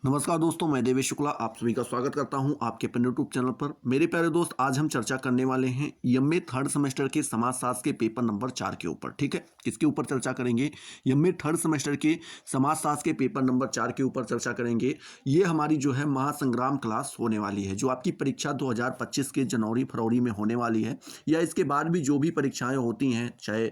नमस्कार दोस्तों, मैं देवेश शुक्ला आप सभी का स्वागत करता हूं आपके अपने यूट्यूब चैनल पर। मेरे प्यारे दोस्त, आज हम चर्चा करने वाले हैं एमए थर्ड सेमेस्टर के समाजशास्त्र के पेपर नंबर 4 के ऊपर। ठीक है, किसके ऊपर चर्चा करेंगे? एमए थर्ड सेमेस्टर के समाजशास्त्र के पेपर नंबर 4 के ऊपर चर्चा करेंगे। ये हमारी जो है महासंग्राम क्लास होने वाली है, जो आपकी परीक्षा 2025 के जनवरी फरवरी में होने वाली है, या इसके बाद भी जो भी परीक्षाएं होती हैं, चाहे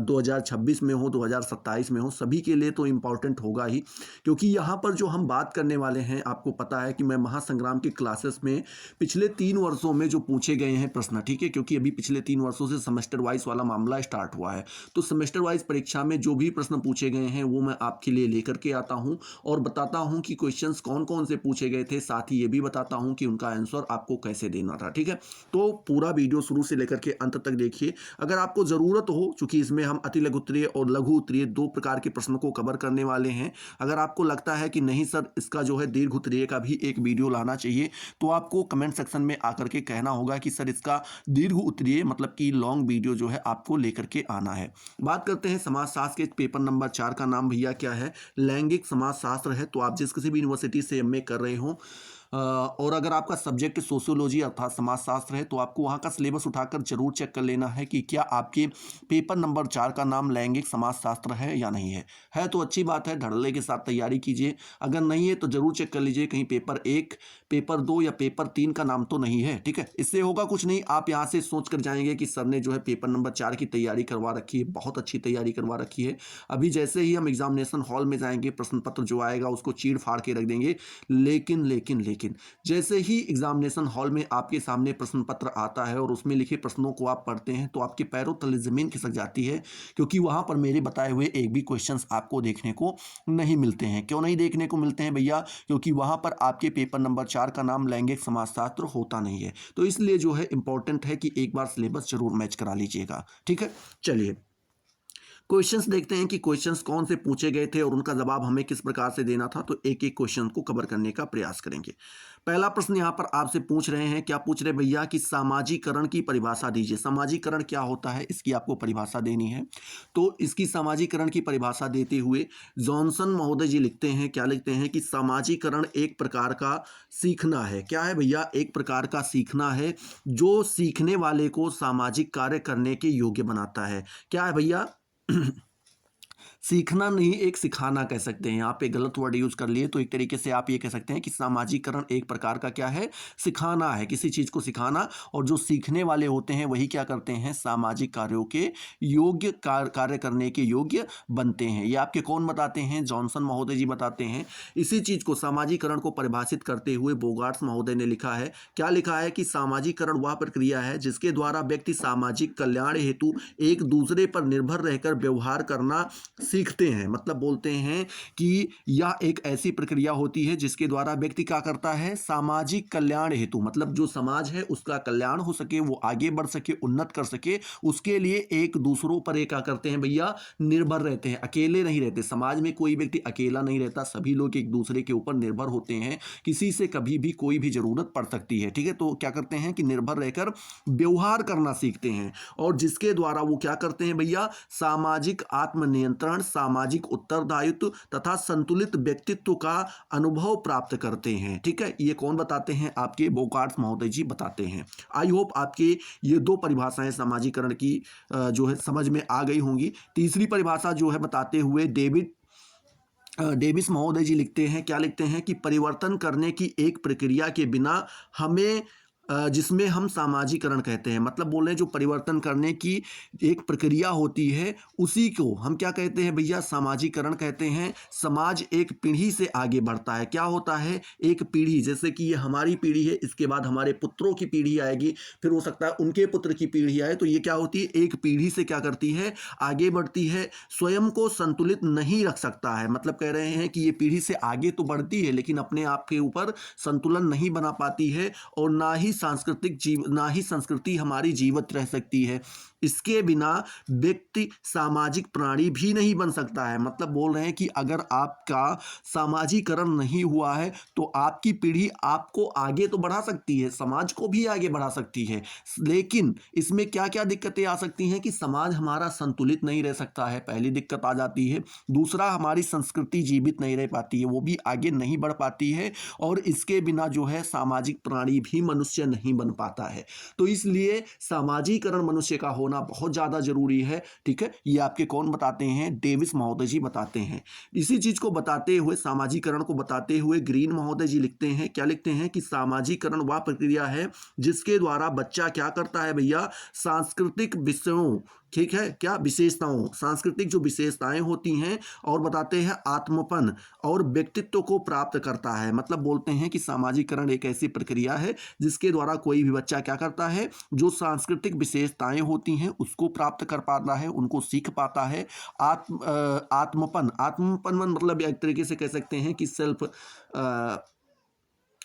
2026 में हो, 2027 में हो, सभी के लिए तो इम्पॉर्टेंट होगा ही। क्योंकि यहाँ पर जो हम बात करने वाले हैं, आपको पता है कि मैं महासंग्राम की क्लासेस में पिछले 3 वर्षों में जो पूछे गए हैं प्रश्न, ठीक है, क्योंकि अभी पिछले 3 वर्षों से सेमेस्टर वाइज वाला मामला स्टार्ट हुआ है, तो सेमेस्टर वाइज परीक्षा में जो भी प्रश्न पूछे गए हैं वो मैं आपके लिए लेकर के आता हूं और बताता हूं कि क्वेश्चंस कौन कौन से पूछे गए थे, साथ ही ये भी बताता हूं कि उनका आंसर आपको कैसे देना था। ठीक है, तो पूरा वीडियो शुरू से लेकर के अंत तक देखिए। अगर आपको ज़रूरत हो, चूंकि इसमें हम अति लघु उत्तरीय और लघु उत्तरीय 2 प्रकार के प्रश्नों को कवर करने वाले हैं, अगर आपको लगता है कि नहीं सर, इसका जो है दीर्घ उत्तरीय का भी एक वीडियो लाना चाहिए, तो आपको कमेंट सेक्शन में आकर के कहना होगा कि सर इसका दीर्घ उत्तरीय मतलब कि लॉन्ग वीडियो जो है आपको लेकर के आना है। बात करते हैं समाजशास्त्र के पेपर नंबर 4 का नाम भैया क्या है? लैंगिक समाजशास्त्र है। तो आप जिस किसी भी यूनिवर्सिटी से एमए कर रहे हो और अगर आपका सब्जेक्ट सोशियोलॉजी अर्थात समाजशास्त्र है, तो आपको वहाँ का सिलेबस उठाकर जरूर चेक कर लेना है कि क्या आपके पेपर नंबर 4 का नाम लैंगिक समाजशास्त्र है या नहीं है तो अच्छी बात है, धड़ल्ले के साथ तैयारी कीजिए। अगर नहीं है तो जरूर चेक कर लीजिए कहीं पेपर 1, पेपर 2 या पेपर 3 का नाम तो नहीं है। ठीक है, इससे होगा कुछ नहीं, आप यहाँ से सोच कर जाएंगे कि सर ने जो है पेपर नंबर 4 की तैयारी करवा रखी है, बहुत अच्छी तैयारी करवा रखी है। अभी जैसे ही हम एग्जामिनेशन हॉल में जाएंगे, प्रश्न पत्र जो आएगा उसको चीड़ फाड़ के रख देंगे। लेकिन जैसे ही एग्जामिनेशन हॉल में आपके सामने प्रश्न पत्र आता है और उसमें लिखे प्रश्नों को आप पढ़ते हैं, तो आपके पैरों तले जमीन खिसक जाती है, क्योंकि वहां पर मेरे बताए हुए एक भी क्वेश्चंस आपको देखने को नहीं मिलते हैं। क्यों नहीं देखने को मिलते हैं भैया? क्योंकि वहां पर आपके पेपर नंबर 4 का नाम लैंगिक समाजशास्त्र होता नहीं है। तो इसलिए जो है इंपॉर्टेंट है कि एक बार सिलेबस जरूर मैच करा लीजिएगा। ठीक है, चलिए क्वेश्चंस देखते हैं कि क्वेश्चंस कौन से पूछे गए थे और उनका जवाब हमें किस प्रकार से देना था। तो एक एक क्वेश्चन को कवर करने का प्रयास करेंगे। पहला प्रश्न यहां पर आपसे पूछ रहे हैं, क्या पूछ रहे भैया कि सामाजिकरण की परिभाषा दीजिए। सामाजिकरण क्या होता है, इसकी आपको परिभाषा देनी है। तो इसकी सामाजिकरण की परिभाषा देते हुए जॉनसन महोदय जी लिखते हैं, क्या लिखते हैं कि सामाजिकरण एक प्रकार का सीखना है। क्या है भैया? एक प्रकार का सीखना है जो सीखने वाले को सामाजिक कार्य करने के योग्य बनाता है। क्या है भैया? सीखना नहीं, एक सिखाना कह सकते हैं। यहाँ पे गलत वर्ड यूज कर लिए, तो एक तरीके से आप ये कह सकते हैं कि सामाजिकरण एक प्रकार का क्या है? सिखाना है, किसी चीज को सिखाना। और जो सीखने वाले होते हैं वही क्या करते हैं? सामाजिक कार्यों के योग्य, कार्य करने के योग्य बनते हैं। ये आपके कौन बताते हैं? जॉनसन महोदय जी बताते हैं। इसी चीज को, सामाजिकरण को परिभाषित करते हुए बोगार्ट्स महोदय ने लिखा है। क्या लिखा है कि सामाजिकरण वह प्रक्रिया है जिसके द्वारा व्यक्ति सामाजिक कल्याण हेतु एक दूसरे पर निर्भर रहकर व्यवहार करना सीखते हैं। मतलब बोलते हैं कि यह एक ऐसी प्रक्रिया होती है जिसके द्वारा व्यक्ति क्या करता है? सामाजिक कल्याण हेतु, मतलब जो समाज है उसका कल्याण हो सके, वो आगे बढ़ सके, उन्नत कर सके, उसके लिए एक दूसरों पर क्या करते हैं भैया? निर्भर रहते हैं, अकेले नहीं रहते। समाज में कोई व्यक्ति अकेला नहीं रहता, सभी लोग एक दूसरे के ऊपर निर्भर होते हैं। किसी से कभी भी कोई भी जरूरत पड़ सकती है। ठीक है, तो क्या करते हैं कि निर्भर रहकर व्यवहार करना सीखते हैं, और जिसके द्वारा वो क्या करते हैं भैया? सामाजिक आत्मनियंत्रण, सामाजिक उत्तरदायित्व तथा संतुलित व्यक्तित्व का अनुभव प्राप्त करते हैं। ठीक है, ये कौन बताते हैं? आपके बोगार्ट्स महोदय जी बताते हैं। आई होप आपके ये 2 परिभाषाएं सामाजिकरण की जो है समझ में आ गई होंगी। तीसरी परिभाषा जो है बताते हुए डेविस महोदय जी लिखते हैं। क्या लिखते हैं कि परिवर्तन करने की एक प्रक्रिया के बिना हमें जिसमें हम सामाजिकरण कहते हैं, मतलब बोल रहे हैं जो परिवर्तन करने की एक प्रक्रिया होती है उसी को हम क्या कहते हैं भैया? सामाजिकरण कहते हैं। समाज एक पीढ़ी से आगे बढ़ता है। क्या होता है? एक पीढ़ी, जैसे कि ये हमारी पीढ़ी है, इसके बाद हमारे पुत्रों की पीढ़ी आएगी, फिर हो सकता है उनके पुत्र की पीढ़ी आए, तो ये क्या होती है? एक पीढ़ी से क्या करती है? आगे बढ़ती है। स्वयं को संतुलित नहीं रख सकता है, मतलब कह रहे हैं कि ये पीढ़ी से आगे तो बढ़ती है लेकिन अपने आप के ऊपर संतुलन नहीं बना पाती है और ना ही ना ही संस्कृति हमारी जीवित रह सकती है। इसके बिना व्यक्ति सामाजिक प्राणी भी नहीं बन सकता है। मतलब बोल रहे हैं कि अगर आपका सामाजिकरण नहीं हुआ है तो आपकी पीढ़ी आपको आगे तो बढ़ा सकती है, समाज को भी आगे बढ़ा सकती है, लेकिन इसमें क्या क्या दिक्कतें आ सकती हैं कि समाज हमारा संतुलित नहीं रह सकता है, पहली दिक्कत आ जाती है। दूसरा, हमारी संस्कृति जीवित नहीं रह पाती है, वो भी आगे नहीं बढ़ पाती है। और इसके बिना जो है सामाजिक प्राणी भी मनुष्य नहीं बन पाता है। तो इसलिए सामाजिकरण मनुष्य का होना बहुत ज़्यादा जरूरी है। ठीक है, ये आपके कौन बताते हैं? डेविस महोदय जी बताते हैं। इसी चीज को बताते हुए, सामाजिकरण को बताते हुए ग्रीन महोदय जी लिखते हैं, क्या लिखते हैं कि सामाजिकरण वह प्रक्रिया है जिसके द्वारा बच्चा क्या करता है भैया, सांस्कृतिक विषयों, ठीक है, क्या विशेषताओं, सांस्कृतिक जो विशेषताएं होती हैं, और बताते हैं आत्मपन और व्यक्तित्व को प्राप्त करता है। मतलब बोलते हैं कि सामाजिकरण एक ऐसी प्रक्रिया है जिसके द्वारा कोई भी बच्चा क्या करता है, जो सांस्कृतिक विशेषताएं होती हैं उसको प्राप्त कर पाता है, उनको सीख पाता है। आत्मपन मतलब एक तरीके से कह सकते हैं कि सेल्फ,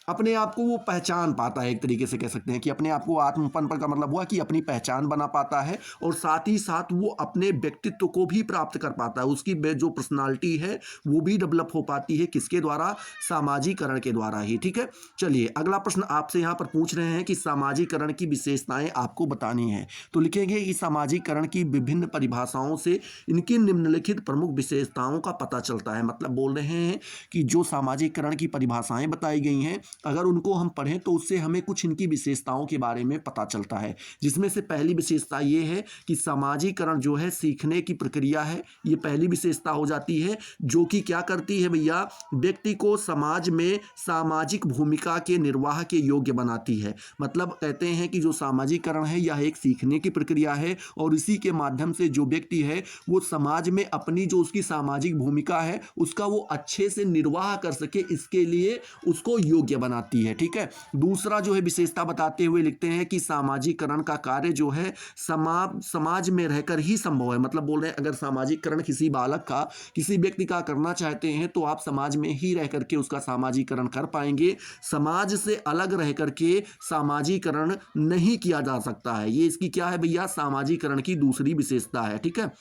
अपने आप को वो पहचान पाता है। एक तरीके से कह सकते हैं कि अपने आप को, आत्मपन पर का मतलब हुआ कि अपनी पहचान बना पाता है, और साथ ही साथ वो अपने व्यक्तित्व को भी प्राप्त कर पाता है, उसकी जो पर्सनालिटी है वो भी डेवलप हो पाती है। किसके द्वारा? सामाजिकरण के द्वारा ही। ठीक है, चलिए अगला प्रश्न आपसे यहाँ पर पूछ रहे हैं कि सामाजिकरण की विशेषताएं आपको बतानी है, तो लिखेंगे कि सामाजिकरण की विभिन्न परिभाषाओं से इनकी निम्नलिखित प्रमुख विशेषताओं का पता चलता है। मतलब बोल रहे हैं कि जो सामाजिकरण की परिभाषाएं बताई गई हैं, अगर उनको हम पढ़ें तो उससे हमें कुछ इनकी विशेषताओं के बारे में पता चलता है, जिसमें से पहली विशेषता ये है कि सामाजिकरण जो है सीखने की प्रक्रिया है। ये पहली विशेषता हो जाती है, जो कि क्या करती है भैया, व्यक्ति को समाज में सामाजिक भूमिका के निर्वाह के योग्य बनाती है। मतलब कहते हैं कि जो सामाजिकरण है यह एक सीखने की प्रक्रिया है, और इसी के माध्यम से जो व्यक्ति है वो समाज में अपनी जो उसकी सामाजिक भूमिका है उसका वो अच्छे से निर्वाह कर सके, इसके लिए उसको योग्य बनाती है। ठीक है, दूसरा जो है विशेषता बताते हुए लिखते हैं कि सामाजिकरण का कार्य जो है समाज में रहकर ही संभव है। मतलब बोल रहे हैं अगर सामाजिकरण किसी बालक का, किसी व्यक्ति का करना चाहते हैं तो आप समाज में ही रह करके उसका सामाजिकरण कर पाएंगे। समाज से अलग रह करके सामाजिकरण नहीं किया जा सकता है। ये इसकी क्या है भैया, सामाजिकरण की दूसरी विशेषता है। ठीक है,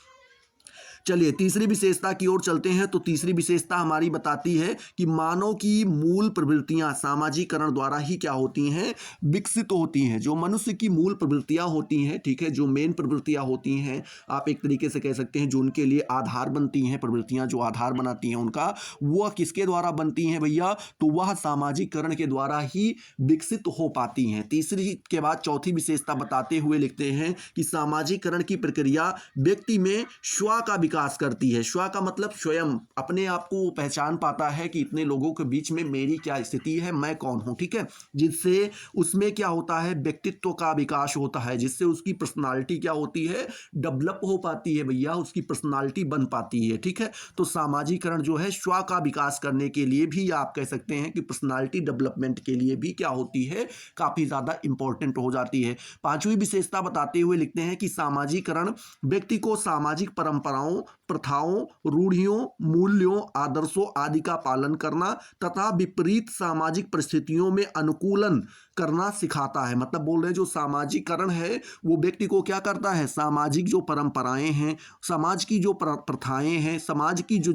चलिए तीसरी विशेषता की ओर चलते हैं। तो तीसरी विशेषता हमारी बताती है कि मानव की मूल प्रवृत्तियां सामाजिकरण द्वारा ही क्या होती हैं, विकसित होती हैं। जो मनुष्य की मूल प्रवृत्तियां होती हैं, ठीक है, जो मेन प्रवृत्तियां होती हैं, आप एक तरीके से कह सकते हैं जो उनके लिए आधार बनती हैं, प्रवृत्तियां जो आधार बनाती हैं उनका, वह किसके द्वारा बनती हैं भैया, तो वह सामाजिकरण के द्वारा ही विकसित हो पाती हैं। तीसरी के बाद चौथी विशेषता बताते हुए लिखते हैं कि सामाजिकरण की प्रक्रिया व्यक्ति में स्व का विकास करती है। स्व का मतलब स्वयं, अपने आप को पहचान पाता है कि इतने लोगों के बीच में मेरी क्या स्थिति है, मैं कौन हूं। ठीक है, जिससे उसमें क्या होता है, व्यक्तित्व का विकास होता है, जिससे उसकी पर्सनालिटी क्या होती है, डेवलप हो पाती है भैया, उसकी पर्सनालिटी बन पाती है। ठीक है, तो सामाजिकरण जो है स्व का विकास करने के लिए भी, आप कह सकते हैं कि पर्सनालिटी डेवलपमेंट के लिए भी क्या होती है, काफी ज्यादा इंपॉर्टेंट हो जाती है। पांचवी विशेषता बताते हुए लिखते हैं कि सामाजिकरण व्यक्ति को सामाजिक परंपराओं, प्रथाओं, रूढ़ियों, मूल्यों, आदर्शों आदि का पालन करना तथा विपरीत सामाजिक परिस्थितियों में अनुकूलन करना सिखाता है। मतलब बोल रहे हैं जो सामाजिकरण है वो व्यक्ति को क्या करता है, सामाजिक जो परंपराएं हैं, समाज की जो प्रथाएं हैं, समाज की जो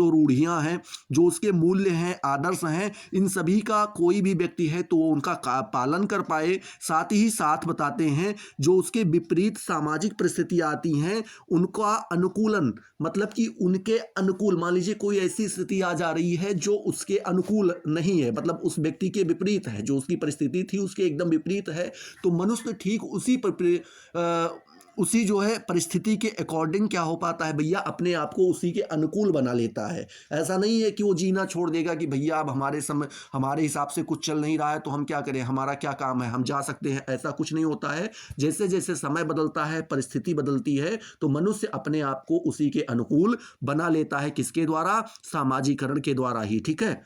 रूढ़ियां हैं, जो उसके मूल्य हैं, आदर्श हैं, इन सभी का कोई भी व्यक्ति है तो वो उनका पालन कर पाए। साथ ही साथ बताते हैं जो उसके विपरीत सामाजिक परिस्थितियां आती हैं उनका अनुकूलन, मतलब कि उनके अनुकूल, मान लीजिए कोई ऐसी स्थिति आ जा रही है जो उसके अनुकूल नहीं है, मतलब उस व्यक्ति के विपरीत है, जो उसकी परिस्थिति थी उसके एकदम विपरीत है, तो मनुष्य ठीक उसी जो है परिस्थिति के अकॉर्डिंग क्या हो पाता है भैया, अपने आप को उसी के अनुकूल बना लेता है। ऐसा नहीं है कि वो जीना छोड़ देगा कि भैया अब हमारे हिसाब से कुछ चल नहीं रहा है तो हम क्या करें, हमारा क्या काम है, हम जा सकते हैं, ऐसा कुछ नहीं होता है। जैसे जैसे समय बदलता है, परिस्थिति बदलती है, तो मनुष्य अपने आप को उसी के अनुकूल बना लेता है। किसके द्वारा, सामाजिकरण के द्वारा ही। ठीक है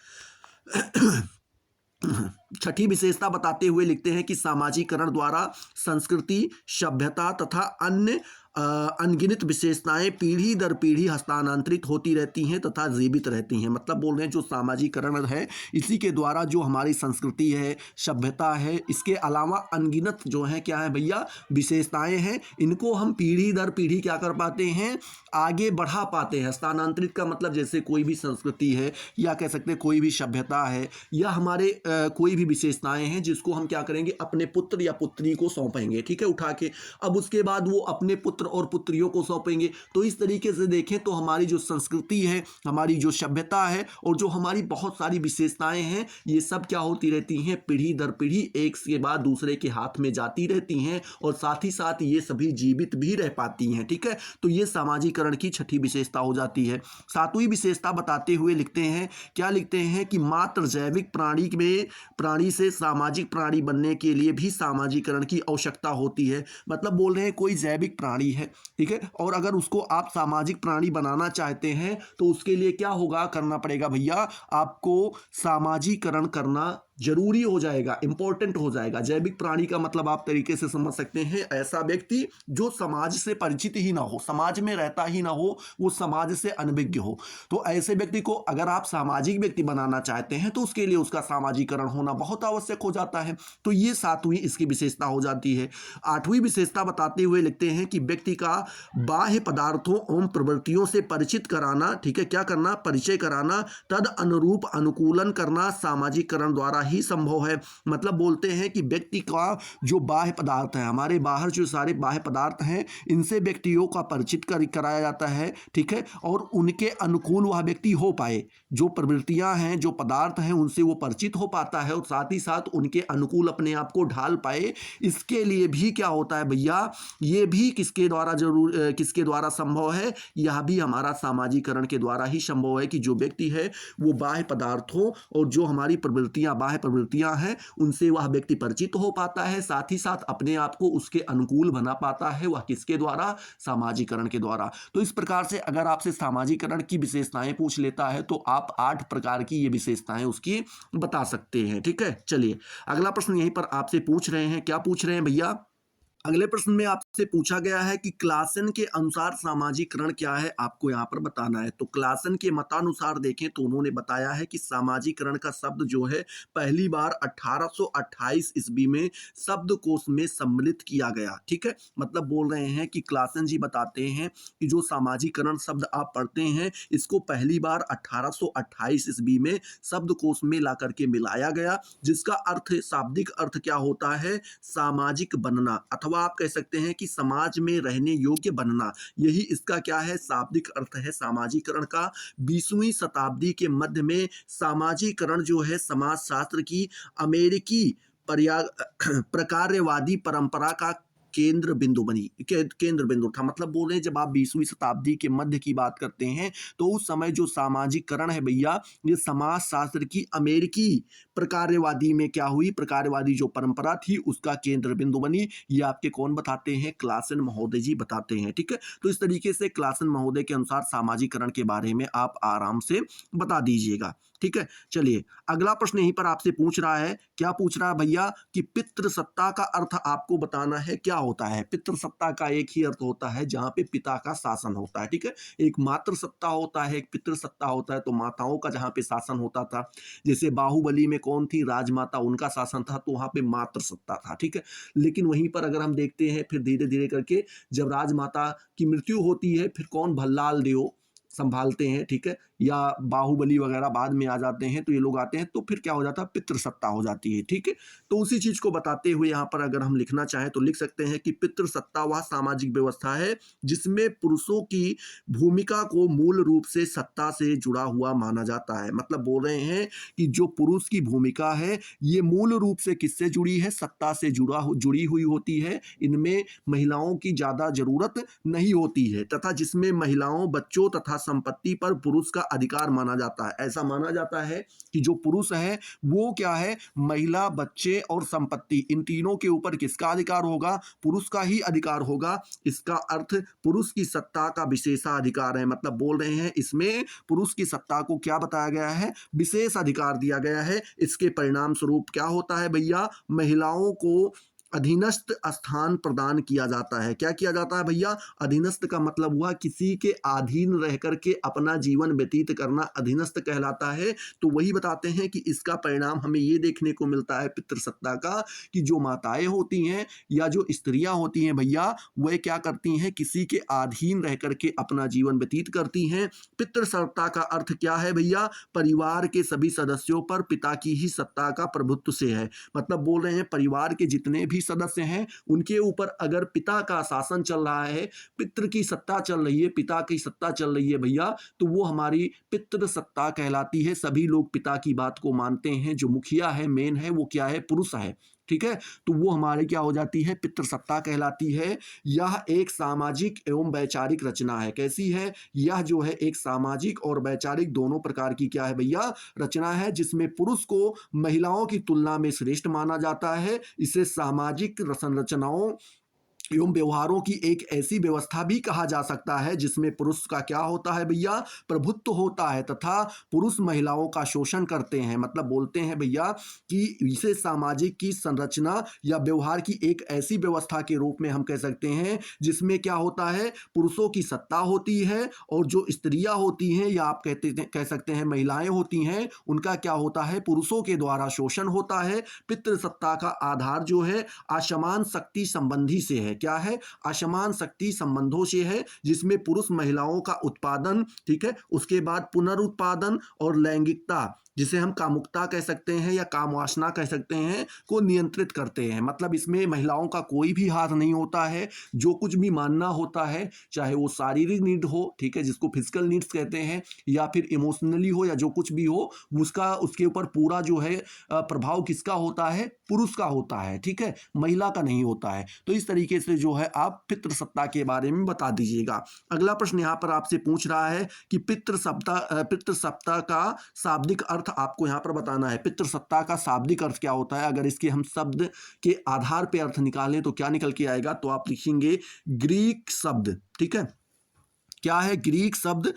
छठी विशेषता बताते हुए लिखते हैं कि सामाजिकरण द्वारा संस्कृति, सभ्यता तथा अन्य अनगिनत विशेषताएं पीढ़ी दर पीढ़ी हस्तांतरित होती रहती हैं तथा जीवित रहती हैं। मतलब बोल रहे हैं जो सामाजिकरण है इसी के द्वारा जो हमारी संस्कृति है, सभ्यता है, इसके अलावा अनगिनत जो है क्या है भैया विशेषताएं हैं, इनको हम पीढ़ी दर पीढ़ी क्या कर पाते हैं, आगे बढ़ा पाते हैं। हस्तांतरित का मतलब जैसे कोई भी संस्कृति है या कह सकते हैं कोई भी सभ्यता है या हमारे कोई भी विशेषताएं हैं जिसको हम क्या करेंगे अपने पुत्र या पुत्री को सौंपेंगे, ठीक है, उठा के। अब उसके बाद वो अपने पुत्र और पुत्रियों को सौंपेंगे। तो इस तरीके से देखें तो हमारी जो संस्कृति है, हमारी जो सभ्यता है और जो हमारी बहुत सारी विशेषताएं हैं ये सब क्या होती रहती हैं, पीढ़ी दर पीढ़ी एक के बाद दूसरे के हाथ में जाती रहती हैं और साथ ही साथ ये सभी जीवित भी रह पाती हैं, ठीक है। तो ये सामाजिकरण की छठी विशेषता हो जाती है। सातवीं विशेषता बताते हुए लिखते हैं, क्या लिखते हैं कि मात्र जैविक प्राणी से सामाजिक प्राणी बनने के लिए भी सामाजिकरण की आवश्यकता होती है। मतलब बोल रहे हैं कोई जैविक प्राणी है, ठीक है, और अगर उसको आप सामाजिक प्राणी बनाना चाहते हैं तो उसके लिए क्या होगा, करना पड़ेगा भैया, आपको सामाजिकरण करना जरूरी हो जाएगा, इंपॉर्टेंट हो जाएगा। जैविक प्राणी का मतलब आप तरीके से समझ सकते हैं ऐसा व्यक्ति जो समाज से परिचित ही ना हो, समाज में रहता ही ना हो, वो समाज से अनभिज्ञ हो। तो ऐसे व्यक्ति को अगर आप सामाजिक व्यक्ति बनाना चाहते हैं तो उसके लिए उसका सामाजिकरण होना बहुत आवश्यक हो जाता है। तो ये सातवीं इसकी विशेषता हो जाती है। आठवीं विशेषता बताते हुए लिखते हैं कि व्यक्ति का बाह्य पदार्थों एवं प्रवृत्तियों से परिचित कराना, ठीक है, क्या करना, परिचय कराना, तद अनुरूप अनुकूलन करना सामाजिकरण द्वारा ही संभव है। मतलब बोलते हैं कि व्यक्ति का जो बाह्य पदार्थ है, हमारे बाहर जो सारे बाह्य पदार्थ हैं, इनसे व्यक्तियों का परिचित कराया जाता है, ठीक है, और उनके अनुकूल वह व्यक्ति हो पाए। जो प्रवृत्तियां हैं, जो पदार्थ हैं, उनसे वो परिचित हो पाता है और साथ ही साथ उनके अनुकूल अपने आप को ढाल पाए। इसके लिए भी क्या होता है भैया, ये भी किसके द्वारा संभव है, यह भी हमारा सामाजिकरण के द्वारा ही संभव है कि जो व्यक्ति है वो बाह्य पदार्थों और जो हमारी बाह्य प्रवृत्तियां हैं उनसे वह व्यक्ति परिचित हो पाता है, साथ ही साथ अपने आप को उसके अनुकूल बना पाता है। वह किसके द्वारा, सामाजिकरण के द्वारा। तो इस प्रकार से अगर आपसे सामाजिकरण की विशेषताएं पूछ लेता है तो आप 8 प्रकार की ये विशेषताएं उसकी बता सकते हैं, ठीक है। चलिए अगला प्रश्न यहीं पर आपसे पूछ रहे हैं, क्या पूछ रहे हैं भैया, अगले प्रश्न में आपसे पूछा गया है कि क्लासन के अनुसार सामाजिकरण क्या है, आपको यहां पर बताना है। तो क्लासन के मतानुसार देखें तो उन्होंने बताया है कि सामाजिकरण का शब्द जो है पहली बार 1828 ईस्वी में शब्दकोश में सम्मिलित किया गया, ठीक है। मतलब बोल रहे हैं कि क्लासन जी बताते हैं कि जो सामाजिकरण शब्द आप पढ़ते हैं इसको पहली बार 1828 ईस्वी में शब्दकोश में ला करके मिलाया गया, जिसका अर्थ, शाब्दिक अर्थ क्या होता है, सामाजिक बनना, अथवा आप कह सकते हैं कि समाज में रहने योग्य बनना। यही इसका क्या है, शाब्दिक अर्थ है सामाजिकरण का। 20वीं शताब्दी के मध्य में सामाजिकरण जो है समाजशास्त्र की अमेरिकी प्रकार्यवादी परंपरा का केंद्र बिंदु था। मतलब बोल रहे हैं जब आप 20वीं शताब्दी के मध्य की बात करते हैं तो उस समय जो सामाजिकरण है भैया, ये समाजशास्त्र की अमेरिकी प्रकार्यवादी में क्या हुई, प्रकार्यवादी जो परंपरा थी उसका केंद्र बिंदु बनी। ये आपके कौन बताते हैं, क्लासन महोदय जी बताते हैं, ठीक है। तो इस तरीके से क्लासन महोदय के अनुसार सामाजिकरण के बारे में आप आराम से बता दीजिएगा, ठीक है। चलिए अगला प्रश्न यहीं पर आपसे पूछ रहा है, क्या पूछ रहा है भैया कि पितृसत्ता का अर्थ आपको बताना है क्या होता है। पितृसत्ता का एक ही अर्थ होता है जहां पे पिता का शासन होता है, ठीक है। एक मातृसत्ता होता है, एक पितृसत्ता होता है। तो माताओं का जहां पे शासन होता था, जैसे बाहुबली में कौन थी, राजमाता, उनका शासन था, तो वहां पे मातृसत्ता था, ठीक है। लेकिन वहीं पर अगर हम देखते हैं फिर धीरे धीरे करके जब राजमाता की मृत्यु होती है फिर कौन, भल्लाल देव संभालते हैं, ठीक है, या बाहुबली वगैरह बाद में आ जाते हैं तो ये लोग आते हैं तो फिर क्या हो जाता है, पितृसत्ता हो जाती है, ठीक है। तो उसी चीज को बताते हुए यहाँ पर अगर हम लिखना चाहें तो लिख सकते हैं कि पितृसत्ता वह सामाजिक व्यवस्था है जिसमें पुरुषों की भूमिका को मूल रूप से सत्ता से जुड़ा हुआ माना जाता है। मतलब बोल रहे हैं कि जो पुरुष की भूमिका है ये मूल रूप से किससे जुड़ी है, सत्ता से जुड़ी हुई होती है। इनमें महिलाओं की ज्यादा जरूरत नहीं होती है, तथा जिसमें महिलाओं, बच्चों तथा संपत्ति पर पुरुष का अधिकार माना जाता है। ऐसा माना जाता है कि जो पुरुष है वो क्या है, महिला, बच्चे और संपत्ति, इन तीनों के ऊपर किसका अधिकार होगा, पुरुष का ही अधिकार होगा। इसका अर्थ पुरुष की सत्ता का विशेषाधिकार है। मतलब बोल रहे हैं इसमें पुरुष की सत्ता को क्या बताया गया है, विशेष अधिकार दिया गया है। इसके परिणाम स्वरूप क्या होता है भैया, महिलाओं को अधीनस्थ स्थान प्रदान किया जाता है। क्या किया जाता है भैया, अधीनस्थ का मतलब हुआ किसी के अधीन रह करके अपना जीवन व्यतीत करना अधीनस्थ कहलाता है। तो वही बताते हैं कि इसका परिणाम हमें ये देखने को मिलता है पितृसत्ता का, कि जो माताएं होती हैं या जो स्त्रियां होती हैं भैया, वह क्या करती हैं, किसी के अधीन रह करके अपना जीवन व्यतीत करती हैं। पितृसत्ता का अर्थ क्या है भैया, परिवार के सभी सदस्यों पर पिता की ही सत्ता का प्रभुत्व से है। मतलब बोल रहे हैं परिवार के जितने भी सदस्य हैं उनके ऊपर अगर पिता का शासन चल रहा है, पितृ की सत्ता चल रही है, पिता की सत्ता चल रही है भैया, तो वो हमारी पितृ सत्ता कहलाती है। सभी लोग पिता की बात को मानते हैं। जो मुखिया है, मेन है, वो क्या है, पुरुष है। ठीक है, तो वो हमारे क्या हो जाती है, पितृसत्ता कहलाती है। यह एक सामाजिक एवं वैचारिक रचना है। कैसी है, यह जो है एक सामाजिक और वैचारिक दोनों प्रकार की क्या है भैया, रचना है, जिसमें पुरुष को महिलाओं की तुलना में श्रेष्ठ माना जाता है। इसे सामाजिक संरचनाओं एवं व्यवहारों की एक ऐसी व्यवस्था भी कहा जा सकता है जिसमें पुरुष का क्या होता है भैया, प्रभुत्व होता है, तथा पुरुष महिलाओं का शोषण करते हैं। मतलब बोलते हैं भैया कि इसे सामाजिक की संरचना या व्यवहार की एक ऐसी व्यवस्था के रूप में हम कह सकते हैं जिसमें क्या होता है, पुरुषों की सत्ता होती है और जो स्त्रियां होती हैं या आप कह सकते हैं महिलाएं होती हैं, उनका क्या होता है, पुरुषों के द्वारा शोषण होता है। पितृसत्ता का आधार जो है असमान शक्ति संबंधी से है। क्या है, असमान शक्ति संबंधों से है, जिसमें पुरुष महिलाओं का उत्पादन, ठीक है, उसके बाद पुनरुत्पादन और लैंगिकता, जिसे हम कामुकता कह सकते हैं या कामवासना कह सकते हैं, को नियंत्रित करते हैं। मतलब इसमें महिलाओं का कोई भी हाथ नहीं होता है। जो कुछ भी मानना होता है, चाहे वो शारीरिक नीड हो, ठीक है, जिसको फिजिकल नीड्स कहते हैं, या फिर इमोशनली हो, या जो कुछ भी हो, उसका उसके ऊपर पूरा जो है प्रभाव किसका होता है, पुरुष का होता है। ठीक है, महिला का नहीं होता है। तो इस तरीके से जो है आप पितृसत्ता के बारे में बता दीजिएगा। अगला प्रश्न यहाँ पर आपसे पूछ रहा है कि पितृसत्ता का शाब्दिक अर्थ आपको यहां पर बताना है। पितृसत्ता का शाब्दिक अर्थ क्या होता है, अगर इसके हम शब्द के आधार पे अर्थ निकालें तो क्या निकल के आएगा, तो आप लिखेंगे ग्रीक शब्द। ठीक है, क्या है, ग्रीक शब्द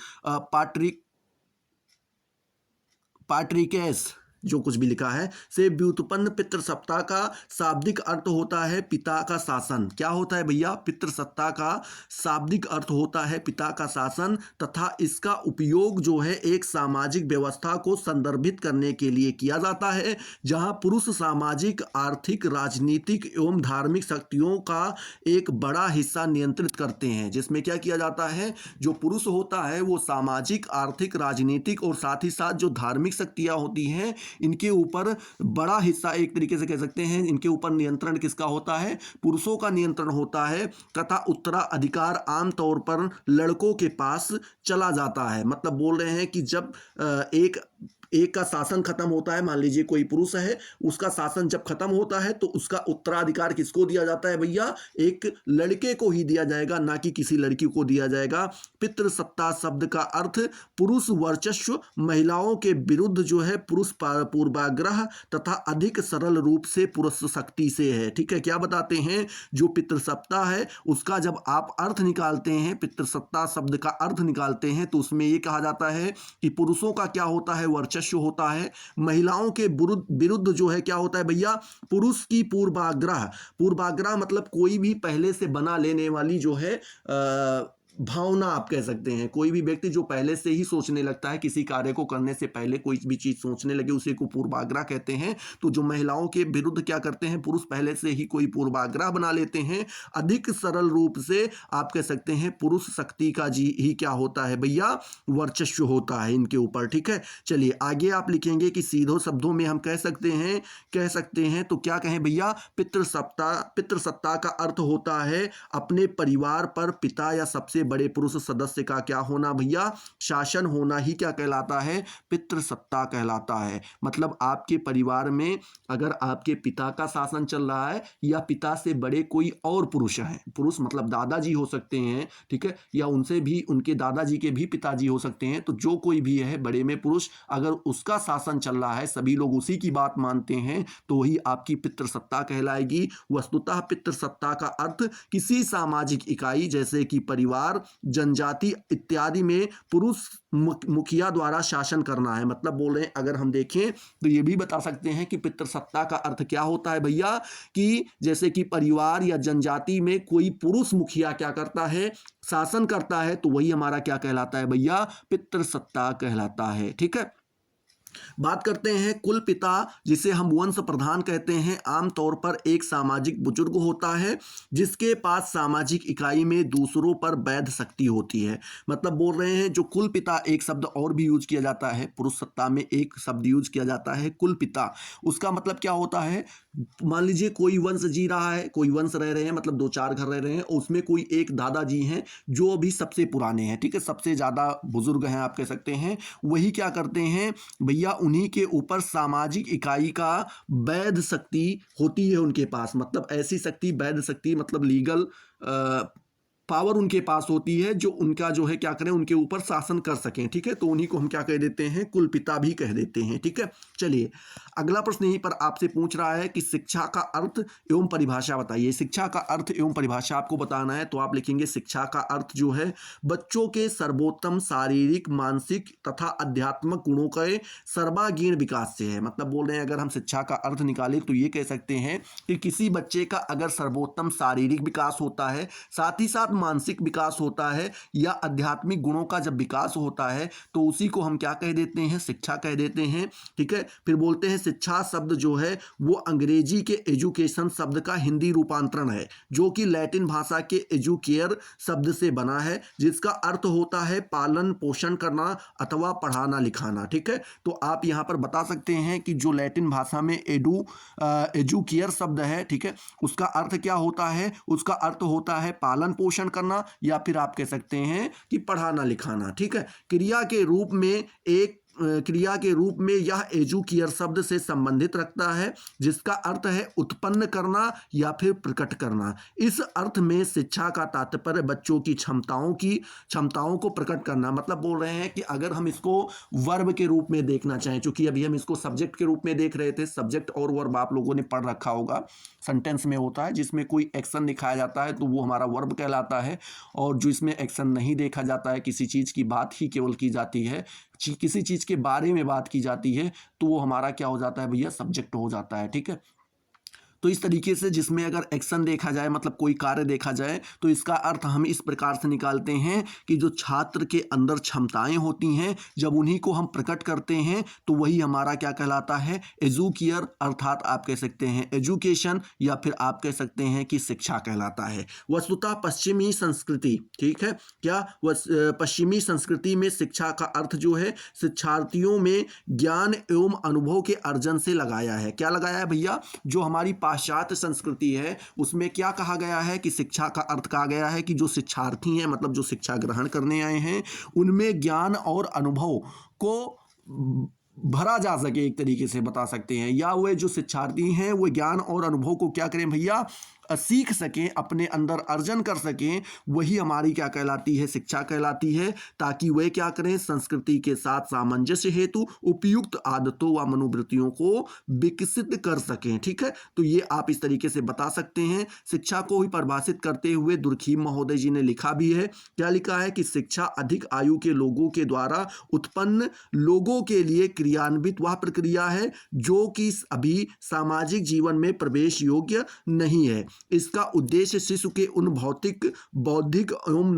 पाट्रिकेस, जो कुछ भी लिखा है, से व्युत्पन्न पितृसत्ता का शाब्दिक अर्थ होता है पिता का शासन। क्या होता है भैया, पितृसत्ता का शाब्दिक अर्थ होता है पिता का शासन, तथा इसका उपयोग जो है एक सामाजिक व्यवस्था को संदर्भित करने के लिए किया जाता है, जहां पुरुष सामाजिक, आर्थिक, राजनीतिक एवं धार्मिक शक्तियों का एक बड़ा हिस्सा नियंत्रित करते हैं। जिसमें क्या किया जाता है, जो पुरुष होता है वो सामाजिक, आर्थिक, राजनीतिक और साथ ही साथ जो धार्मिक शक्तियां होती हैं, इनके ऊपर बड़ा हिस्सा, एक तरीके से कह सकते हैं, इनके ऊपर नियंत्रण किसका होता है, पुरुषों का नियंत्रण होता है। तथा उत्तराधिकार आमतौर पर लड़कों के पास चला जाता है। मतलब बोल रहे हैं कि जब एक का शासन खत्म होता है, मान लीजिए कोई पुरुष है, उसका शासन जब खत्म होता है तो उसका उत्तराधिकार किसको दिया जाता है भैया, एक लड़के को ही दिया जाएगा, ना कि किसी लड़की को दिया जाएगा। पितृसत्ता शब्द का अर्थ पुरुष वर्चस्व, महिलाओं के विरुद्ध जो है पुरुष पूर्वाग्रह तथा अधिक सरल रूप से पुरुष शक्ति से है। ठीक है, क्या बताते हैं, जो पितृसत्ता है उसका जब आप अर्थ निकालते हैं, पितृसत्ता शब्द का अर्थ निकालते हैं, तो उसमें यह कहा जाता है कि पुरुषों का क्या होता है, वर्चस्व होता है, महिलाओं के विरुद्ध जो है क्या होता है भैया, पुरुष की पूर्वाग्रह मतलब कोई भी पहले से बना लेने वाली जो है भावना आप कह सकते हैं। कोई भी व्यक्ति जो पहले से ही सोचने लगता है, किसी कार्य को करने से पहले कोई भी चीज सोचने लगे, उसे को पूर्वाग्रह कहते हैं। तो जो महिलाओं के विरुद्ध क्या करते हैं, पुरुष पहले से ही कोई पूर्वाग्रह बना लेते हैं। अधिक सरल रूप से आप कह सकते हैं पुरुष शक्ति का जी ही क्या होता है भैया, वर्चस्व होता है इनके ऊपर। ठीक है, चलिए आगे आप लिखेंगे कि सीधे शब्दों में हम कह सकते हैं तो क्या कहें भैया, पितृसत्ता का अर्थ होता है अपने परिवार पर पिता या सबसे बड़े पुरुष सदस्य का क्या होना भैया, शासन होना ही क्या कहलाता है, पितृसत्ता कहलाता है। मतलब आपके परिवार में अगर आपके पिता का शासन चल रहा है या पिता से बड़े कोई और पुरुष हैं, पुरुष मतलब दादाजी हो सकते हैं, ठीक है, या उनसे भी उनके दादाजी के भी पिताजी हो सकते हैं, तो जो कोई भी है बड़े में पुरुष, अगर उसका शासन चल रहा है, सभी लोग उसी की बात मानते हैं, तो वही आपकी पितृसत्ता कहलाएगी। वस्तुतः पितृसत्ता का अर्थ किसी सामाजिक इकाई जैसे कि परिवार, जनजाति इत्यादि में पुरुष मुखिया द्वारा शासन करना है। मतलब बोल रहे हैं, अगर हम देखें तो ये भी बता सकते हैं कि पितृसत्ता का अर्थ क्या होता है भैया, कि जैसे कि परिवार या जनजाति में कोई पुरुष मुखिया क्या करता है, शासन करता है, तो वही हमारा क्या कहलाता है भैया, पितृसत्ता कहलाता है। ठीक है, बात करते हैं कुल पिता, जिसे हम वंश प्रधान कहते हैं। आमतौर पर एक सामाजिक बुजुर्ग होता है जिसके पास सामाजिक इकाई में दूसरों पर वैध शक्ति होती है। मतलब बोल रहे हैं जो कुल पिता, एक शब्द और भी यूज किया जाता है, पुरुष सत्ता में एक शब्द यूज किया जाता है कुल पिता। उसका मतलब क्या होता है, मान लीजिए कोई वंश जी रहा है, कोई वंश रह रहे हैं, मतलब 2-4 घर रह रहे हैं, उसमें कोई एक दादाजी हैं जो अभी सबसे पुराने हैं, ठीक है, सबसे ज़्यादा बुजुर्ग हैं आप कह सकते हैं। वही क्या करते हैं भैया, उन्हीं के ऊपर सामाजिक इकाई का वैध शक्ति होती है उनके पास। मतलब ऐसी शक्ति, वैध शक्ति मतलब लीगल पावर उनके पास होती है, जो उनका जो है क्या करें, उनके ऊपर शासन कर सकें। ठीक है, तो उन्हीं को हम क्या कह देते हैं, कुल पिता भी कह देते हैं। ठीक है, चलिए अगला प्रश्न यहीं पर आपसे पूछ रहा है कि शिक्षा का अर्थ एवं परिभाषा बताइए। शिक्षा का अर्थ एवं परिभाषा आपको बताना है, तो आप लिखेंगे शिक्षा का अर्थ जो है बच्चों के सर्वोत्तम शारीरिक, मानसिक तथा आध्यात्मिक गुणों के सर्वांगीण विकास से है। मतलब बोल रहे हैं अगर हम शिक्षा का अर्थ निकालें तो ये कह सकते हैं कि किसी बच्चे का अगर सर्वोत्तम शारीरिक विकास होता है, साथ ही साथ मानसिक विकास होता है, या आध्यात्मिक गुणों का जब विकास होता है, तो उसी को हम क्या कह देते हैं, शिक्षा कह देते हैं। ठीक है, फिर बोलते हैं शिक्षा शब्द जो है वो अंग्रेजी के एजुकेशन शब्द का हिंदी रूपांतरण है, जो कि लैटिन भाषा के एजुकेयर शब्द से बना है, जिसका अर्थ होता है पालन पोषण करना अथवा पढ़ाना लिखाना। ठीक है, तो आप यहां पर बता सकते हैं कि जो लैटिन भाषा में एजुकेयर शब्द है, ठीक है, उसका अर्थ क्या होता है, उसका अर्थ होता है पालन पोषण करना, या फिर आप कह सकते हैं कि पढ़ाना लिखाना। ठीक है, क्रिया के रूप में यह एजुकेयर शब्द से संबंधित रखता है, जिसका अर्थ है उत्पन्न करना या फिर प्रकट करना। इस अर्थ में शिक्षा का तात्पर्य बच्चों की क्षमताओं को प्रकट करना। मतलब बोल रहे हैं कि अगर हम इसको वर्ब के रूप में देखना चाहें, चूंकि अभी हम इसको सब्जेक्ट के रूप में देख रहे थे, सब्जेक्ट और वर्ब आप लोगों ने पढ़ रखा होगा, सेंटेंस में होता है जिसमें कोई एक्शन दिखाया जाता है तो वो हमारा वर्ब कहलाता है, और जो इसमें एक्शन नहीं देखा जाता है, किसी चीज़ की बात ही केवल की जाती है, किसी चीज़ के बारे में बात की जाती है, तो वो हमारा क्या हो जाता है भैया, सब्जेक्ट हो जाता है। ठीक है, तो इस तरीके से जिसमें अगर एक्शन देखा जाए, मतलब कोई कार्य देखा जाए, तो इसका अर्थ हम इस प्रकार से निकालते हैं कि जो छात्र के अंदर क्षमताएं होती हैं, जब उन्हीं को हम प्रकट करते हैं तो वही हमारा क्या कहलाता है, एजुकेयर, अर्थात आप कह सकते हैं एजुकेशन, या फिर आप कह सकते हैं कि शिक्षा कहलाता है। वस्तुतः पश्चिमी संस्कृति, ठीक है, क्या पश्चिमी संस्कृति में शिक्षा का अर्थ जो है शिक्षार्थियों में ज्ञान एवं अनुभव के अर्जन से लगाया है। क्या लगाया है भैया, जो हमारी पाश्चात्य संस्कृति है उसमें क्या कहा गया है कि शिक्षा का अर्थ कहा गया है कि जो शिक्षार्थी हैं, मतलब जो शिक्षा ग्रहण करने आए हैं, उनमें ज्ञान और अनुभव को भरा जा सके, एक तरीके से बता सकते हैं, या वे जो शिक्षार्थी हैं वो ज्ञान और अनुभव को क्या करें भैया, सीख सकें, अपने अंदर अर्जन कर सकें, वही हमारी क्या कहलाती है, शिक्षा कहलाती है, ताकि वे क्या करें, संस्कृति के साथ सामंजस्य हेतु उपयुक्त आदतों व मनोवृत्तियों को विकसित कर सकें। ठीक है, तो ये आप इस तरीके से बता सकते हैं। शिक्षा को ही परिभाषित करते हुए दुर्खीम महोदय जी ने लिखा भी है, क्या लिखा है कि शिक्षा अधिक आयु के लोगों के द्वारा उत्पन्न लोगों के लिए क्रियान्वित वह प्रक्रिया है जो कि अभी सामाजिक जीवन में प्रवेश योग्य नहीं है। इसका उद्देश्य शिशु के उन भौतिक, बौद्धिक एवं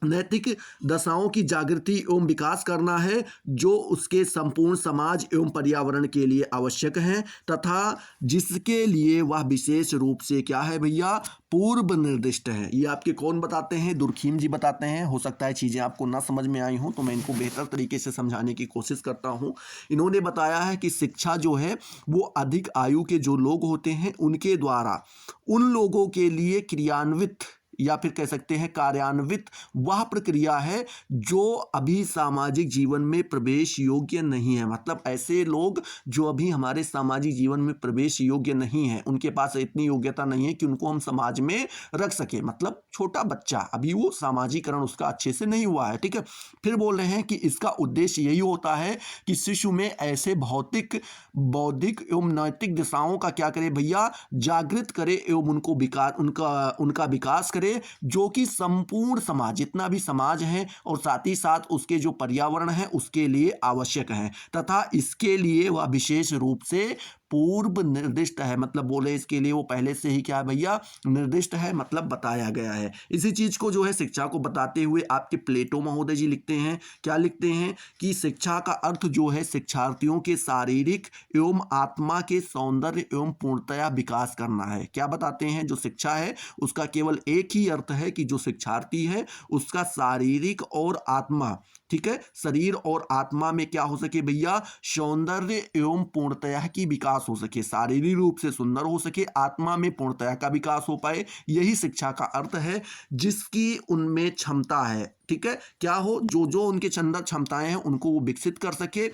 नैतिक दशाओं की जागृति एवं विकास करना है जो उसके संपूर्ण समाज एवं पर्यावरण के लिए आवश्यक हैं, तथा जिसके लिए वह विशेष रूप से क्या है भैया, पूर्व निर्दिष्ट है। ये आपके कौन बताते हैं, दुर्खीम जी बताते हैं। हो सकता है चीज़ें आपको ना समझ में आई हों, तो मैं इनको बेहतर तरीके से समझाने की कोशिश करता हूँ। इन्होंने बताया है कि शिक्षा जो है वो अधिक आयु के जो लोग होते हैं उनके द्वारा उन लोगों के लिए क्रियान्वित, या फिर कह सकते हैं कार्यान्वित वह प्रक्रिया है जो अभी सामाजिक जीवन में प्रवेश योग्य नहीं है। मतलब ऐसे लोग जो अभी हमारे सामाजिक जीवन में प्रवेश योग्य नहीं है, उनके पास इतनी योग्यता नहीं है कि उनको हम समाज में रख सके। मतलब छोटा बच्चा, अभी वो सामाजिकरण उसका अच्छे से नहीं हुआ है, ठीक है। फिर बोल रहे हैं कि इसका उद्देश्य यही होता है कि शिशु में ऐसे भौतिक, बौद्धिक एवं नैतिक दिशाओं का क्या करे भैया, जागृत करे एवं उनको विकास, उनका विकास करे, जो कि संपूर्ण समाज, जितना भी समाज है और साथ ही साथ उसके जो पर्यावरण है उसके लिए आवश्यक है, तथा इसके लिए वह विशेष रूप से पूर्व निर्दिष्ट है। मतलब बोले इसके लिए वो पहले से ही क्या है भैया, निर्दिष्ट है, मतलब बताया गया है। इसी चीज को जो है शिक्षा को बताते हुए आपके प्लेटो महोदय जी लिखते हैं, क्या लिखते हैं कि शिक्षा का अर्थ जो है शिक्षार्थियों के शारीरिक एवं आत्मा के सौंदर्य एवं पूर्णतया विकास करना है। क्या बताते हैं, जो शिक्षा है उसका केवल एक ही अर्थ है कि जो शिक्षार्थी है उसका शारीरिक और आत्मा, ठीक है, शरीर और आत्मा में क्या हो सके भैया, सौंदर्य एवं पूर्णतया की विकास हो सके, शारीरिक रूप से सुंदर हो सके, आत्मा में पूर्णतया का विकास हो पाए, यही शिक्षा का अर्थ है। जिसकी उनमें क्षमता है, ठीक है, क्या हो, जो जो उनके अंदर क्षमताएं हैं उनको वो विकसित कर सके,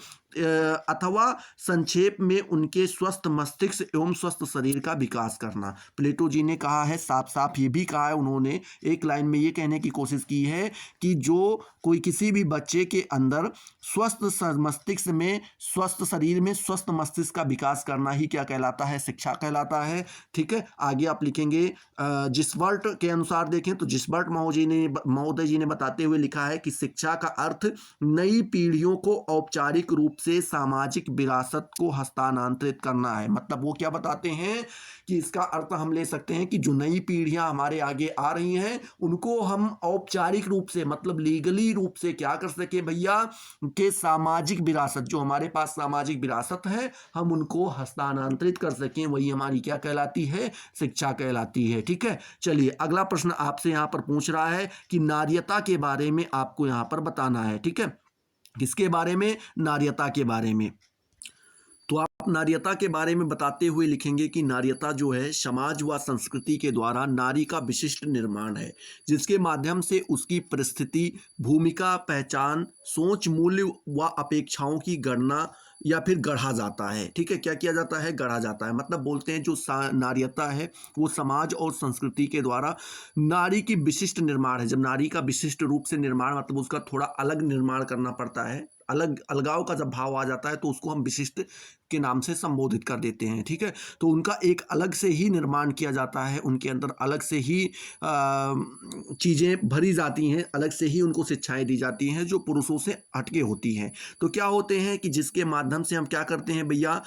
अथवा संक्षेप में उनके स्वस्थ मस्तिष्क एवं स्वस्थ शरीर का विकास करना। प्लेटो जी ने कहा है, साफ साफ ये भी कहा है उन्होंने, एक लाइन में ये कहने की कोशिश की है कि जो कोई किसी भी बच्चे के अंदर स्वस्थ मस्तिष्क में, स्वस्थ शरीर में स्वस्थ मस्तिष्क का विकास करना ही क्या कहलाता है, शिक्षा कहलाता है, ठीक है। आगे आप लिखेंगे, जिसबर्ट के अनुसार देखें तो जिसबर्ट महोदय जी ने बताते हुए लिखा है कि शिक्षा का अर्थ नई पीढ़ियों को औपचारिक रूप से सामाजिक विरासत को हस्तांतरित करना है। मतलब वो क्या बताते हैं कि इसका अर्थ हम ले सकते हैं कि जो नई पीढ़ियां हमारे आगे आ रही हैं उनको हम औपचारिक रूप से, मतलब लीगली रूप से क्या कर सके भैया, के सामाजिक विरासत, जो हमारे पास सामाजिक विरासत है हम उनको हस्तांतरित कर सकें, वही हमारी क्या कहलाती है, शिक्षा कहलाती है, ठीक है। चलिए अगला प्रश्न आपसे यहां पर पूछ रहा है कि नार्यता के बारे में आपको यहां पर बताना है, ठीक है। किसके बारे में, नार्यता के बारे में। तो आप नार्यता के बारे में बताते हुए लिखेंगे कि नार्यता जो है समाज व संस्कृति के द्वारा नारी का विशिष्ट निर्माण है, जिसके माध्यम से उसकी परिस्थिति, भूमिका, पहचान, सोच, मूल्य व अपेक्षाओं की गणना या फिर गढ़ा जाता है, ठीक है। क्या किया जाता है, गढ़ा जाता है। मतलब बोलते हैं जो नार्यता है वो समाज और संस्कृति के द्वारा नारी की विशिष्ट निर्माण है। जब नारी का विशिष्ट रूप से निर्माण, मतलब उसका थोड़ा अलग निर्माण करना पड़ता है, अलग अलगाव का जब भाव आ जाता है तो उसको हम विशिष्ट के नाम से संबोधित कर देते हैं, ठीक है। तो उनका एक अलग से ही निर्माण किया जाता है, उनके अंदर अलग से ही चीज़ें भरी जाती हैं, अलग से ही उनको शिक्षाएं दी जाती हैं जो पुरुषों से हटके होती हैं। तो क्या होते हैं कि जिसके माध्यम से हम क्या करते हैं भैया,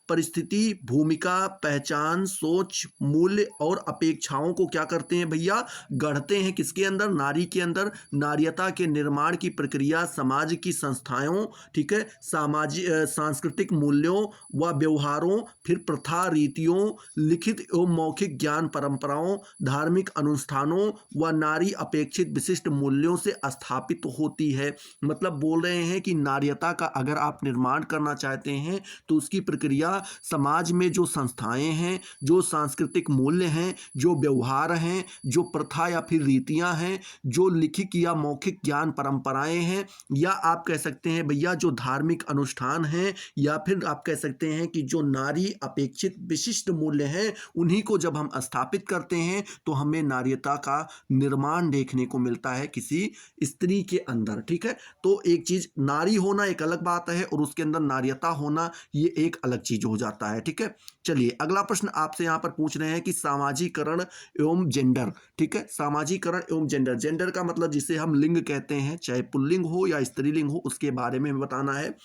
परिस्थिति, भूमिका, पहचान, सोच, मूल्य और अपेक्षाओं को क्या करते हैं भैया, गढ़ते हैं। किसके अंदर, नारी के अंदर। नार्यता के निर्माण की प्रक्रिया समाज की संस्थाओं, ठीक है, सामाजिक सांस्कृतिक मूल्यों व व्यवहारों, फिर प्रथा, रीतियों, लिखित एवं मौखिक ज्ञान परंपराओं, धार्मिक अनुष्ठानों व नारी अपेक्षित विशिष्ट मूल्यों से स्थापित होती है। मतलब बोल रहे हैं कि नार्यता का अगर आप निर्माण करना चाहते हैं तो उसकी प्रक्रिया समाज में जो संस्थाएं हैं, जो सांस्कृतिक मूल्य हैं, जो व्यवहार हैं, जो प्रथा या फिर रीतियां हैं, जो लिखित या मौखिक ज्ञान परंपराएं हैं, या आप कह सकते हैं भैया जो धार्मिक अनुष्ठान हैं, या फिर आप कह सकते हैं कि जो नारी अपेक्षित विशिष्ट मूल्य हैं, उन्हीं को जब हम स्थापित करते हैं तो हमें नार्यता का निर्माण देखने को मिलता है किसी स्त्री के अंदर, ठीक है। तो एक चीज नारी होना एक अलग बात है और उसके अंदर नार्यता होना ये एक अलग चीज हो जाता है, ठीक है। चलिए अगला प्रश्न आपसे यहां पर पूछ रहे हैं कि सामाजिकरण एवं जेंडर, ठीक है। सामाजिकरण एवं जेंडर, जेंडर का मतलब जिसे हम लिंग कहते हैं, चाहे पुल्लिंग हो या स्त्रीलिंग हो, उसके बारे में बताना है।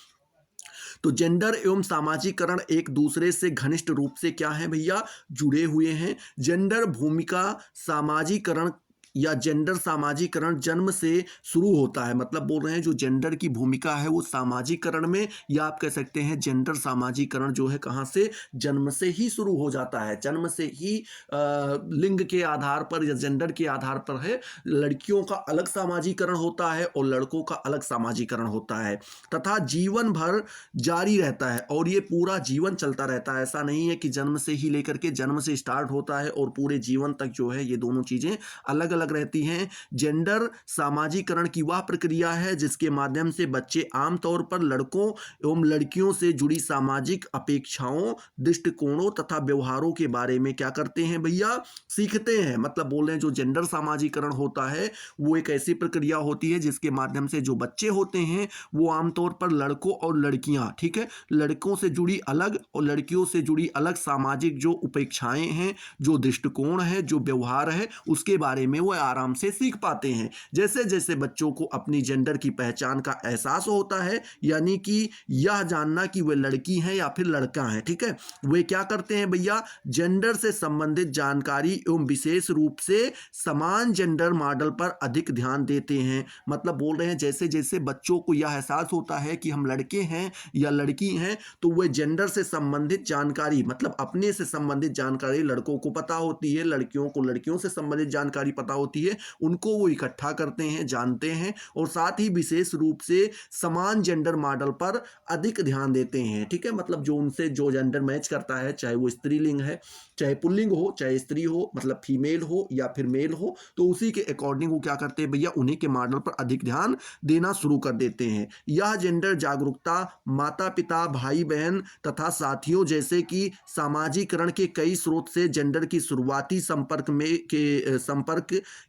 तो जेंडर एवं सामाजिकरण एक दूसरे से घनिष्ठ रूप से क्या है भैया, जुड़े हुए हैं। जेंडर भूमिका सामाजिकरण या जेंडर सामाजिकरण जन्म से शुरू होता है। मतलब बोल रहे हैं जो जेंडर की भूमिका है वो सामाजिकरण में, या आप कह सकते हैं जेंडर सामाजिकरण जो है कहाँ से, जन्म से ही शुरू हो जाता है। जन्म से ही लिंग के आधार पर या जेंडर के आधार पर है, लड़कियों का अलग सामाजिकरण होता है और लड़कों का अलग सामाजिकरण होता है, तथा जीवन भर जारी रहता है और ये पूरा जीवन चलता रहता है। ऐसा नहीं है कि जन्म से ही लेकर के, जन्म से स्टार्ट होता है और पूरे जीवन तक जो है ये दोनों चीजें अलग अलग रहती हैं। जेंडर सामाजिकरण की वह प्रक्रिया है जिसके माध्यम से बच्चे आमतौर पर लड़कों एवं लड़कियों से जुड़ी सामाजिक अपेक्षाओं, दृष्टिकोणों तथा व्यवहारों के बारे में क्या करते हैं भैया, सीखते हैं। मतलब बोल रहे हैं जो जेंडर सामाजिकरण होता है वो एक ऐसी प्रक्रिया होती है जिसके माध्यम से जो बच्चे होते हैं वो आमतौर पर लड़कों और लड़कियां, ठीक है, लड़कों से जुड़ी अलग और लड़कियों से जुड़ी अलग सामाजिक जो उपेक्षाएं हैं, जो दृष्टिकोण है, जो व्यवहार है, उसके बारे में वो आराम से सीख पाते हैं। जैसे जैसे बच्चों को अपनी जेंडर की पहचान का एहसास होता है, यानी कि यह जानना कि वे लड़की हैं या फिर लड़का है, ठीक है, वे क्या करते हैं भैया, जेंडर से संबंधित जानकारी एवं विशेष रूप से समान जेंडर मॉडल पर अधिक ध्यान देते हैं। मतलब बोल रहे हैं जैसे जैसे बच्चों को यह एहसास होता है कि हम लड़के हैं या लड़की हैं, तो वे जेंडर से संबंधित जानकारी, मतलब अपने से संबंधित जानकारी लड़कों को पता होती है, लड़कियों को लड़कियों से संबंधित जानकारी पता होती है, उनको वो इकट्ठा करते हैं, जानते हैं और साथ ही विशेष रूप से समान जेंडर मॉडल पर अधिक ध्यान देते हैं। ठीक है, मतलब जो उनसे जो जेंडर मैच करता है, चाहे वो स्त्रीलिंग है, चाहे पुल्लिंग हो, चाहे स्त्री हो, मतलब फीमेल हो या फिर मेल हो, तो उसी के अकॉर्डिंग वो क्या करते हैं भैया, उन्हीं के मॉडल पर अधिक ध्यान देना शुरू कर देते हैं। यह जेंडर जागरूकता माता पिता, भाई बहन तथा साथियों जैसे कि सामाजिकरण के कई स्रोत से जेंडर की शुरुआती संपर्क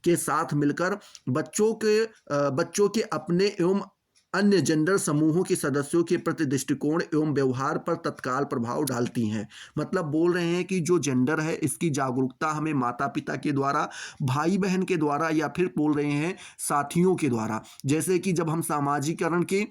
के साथ मिलकर बच्चों के अपने एवं अन्य जेंडर समूहों के सदस्यों के प्रति दृष्टिकोण एवं व्यवहार पर तत्काल प्रभाव डालती हैं। मतलब बोल रहे हैं कि जो जेंडर है इसकी जागरूकता हमें माता पिता के द्वारा, भाई बहन के द्वारा या फिर बोल रहे हैं साथियों के द्वारा, जैसे कि जब हम सामाजिकरण के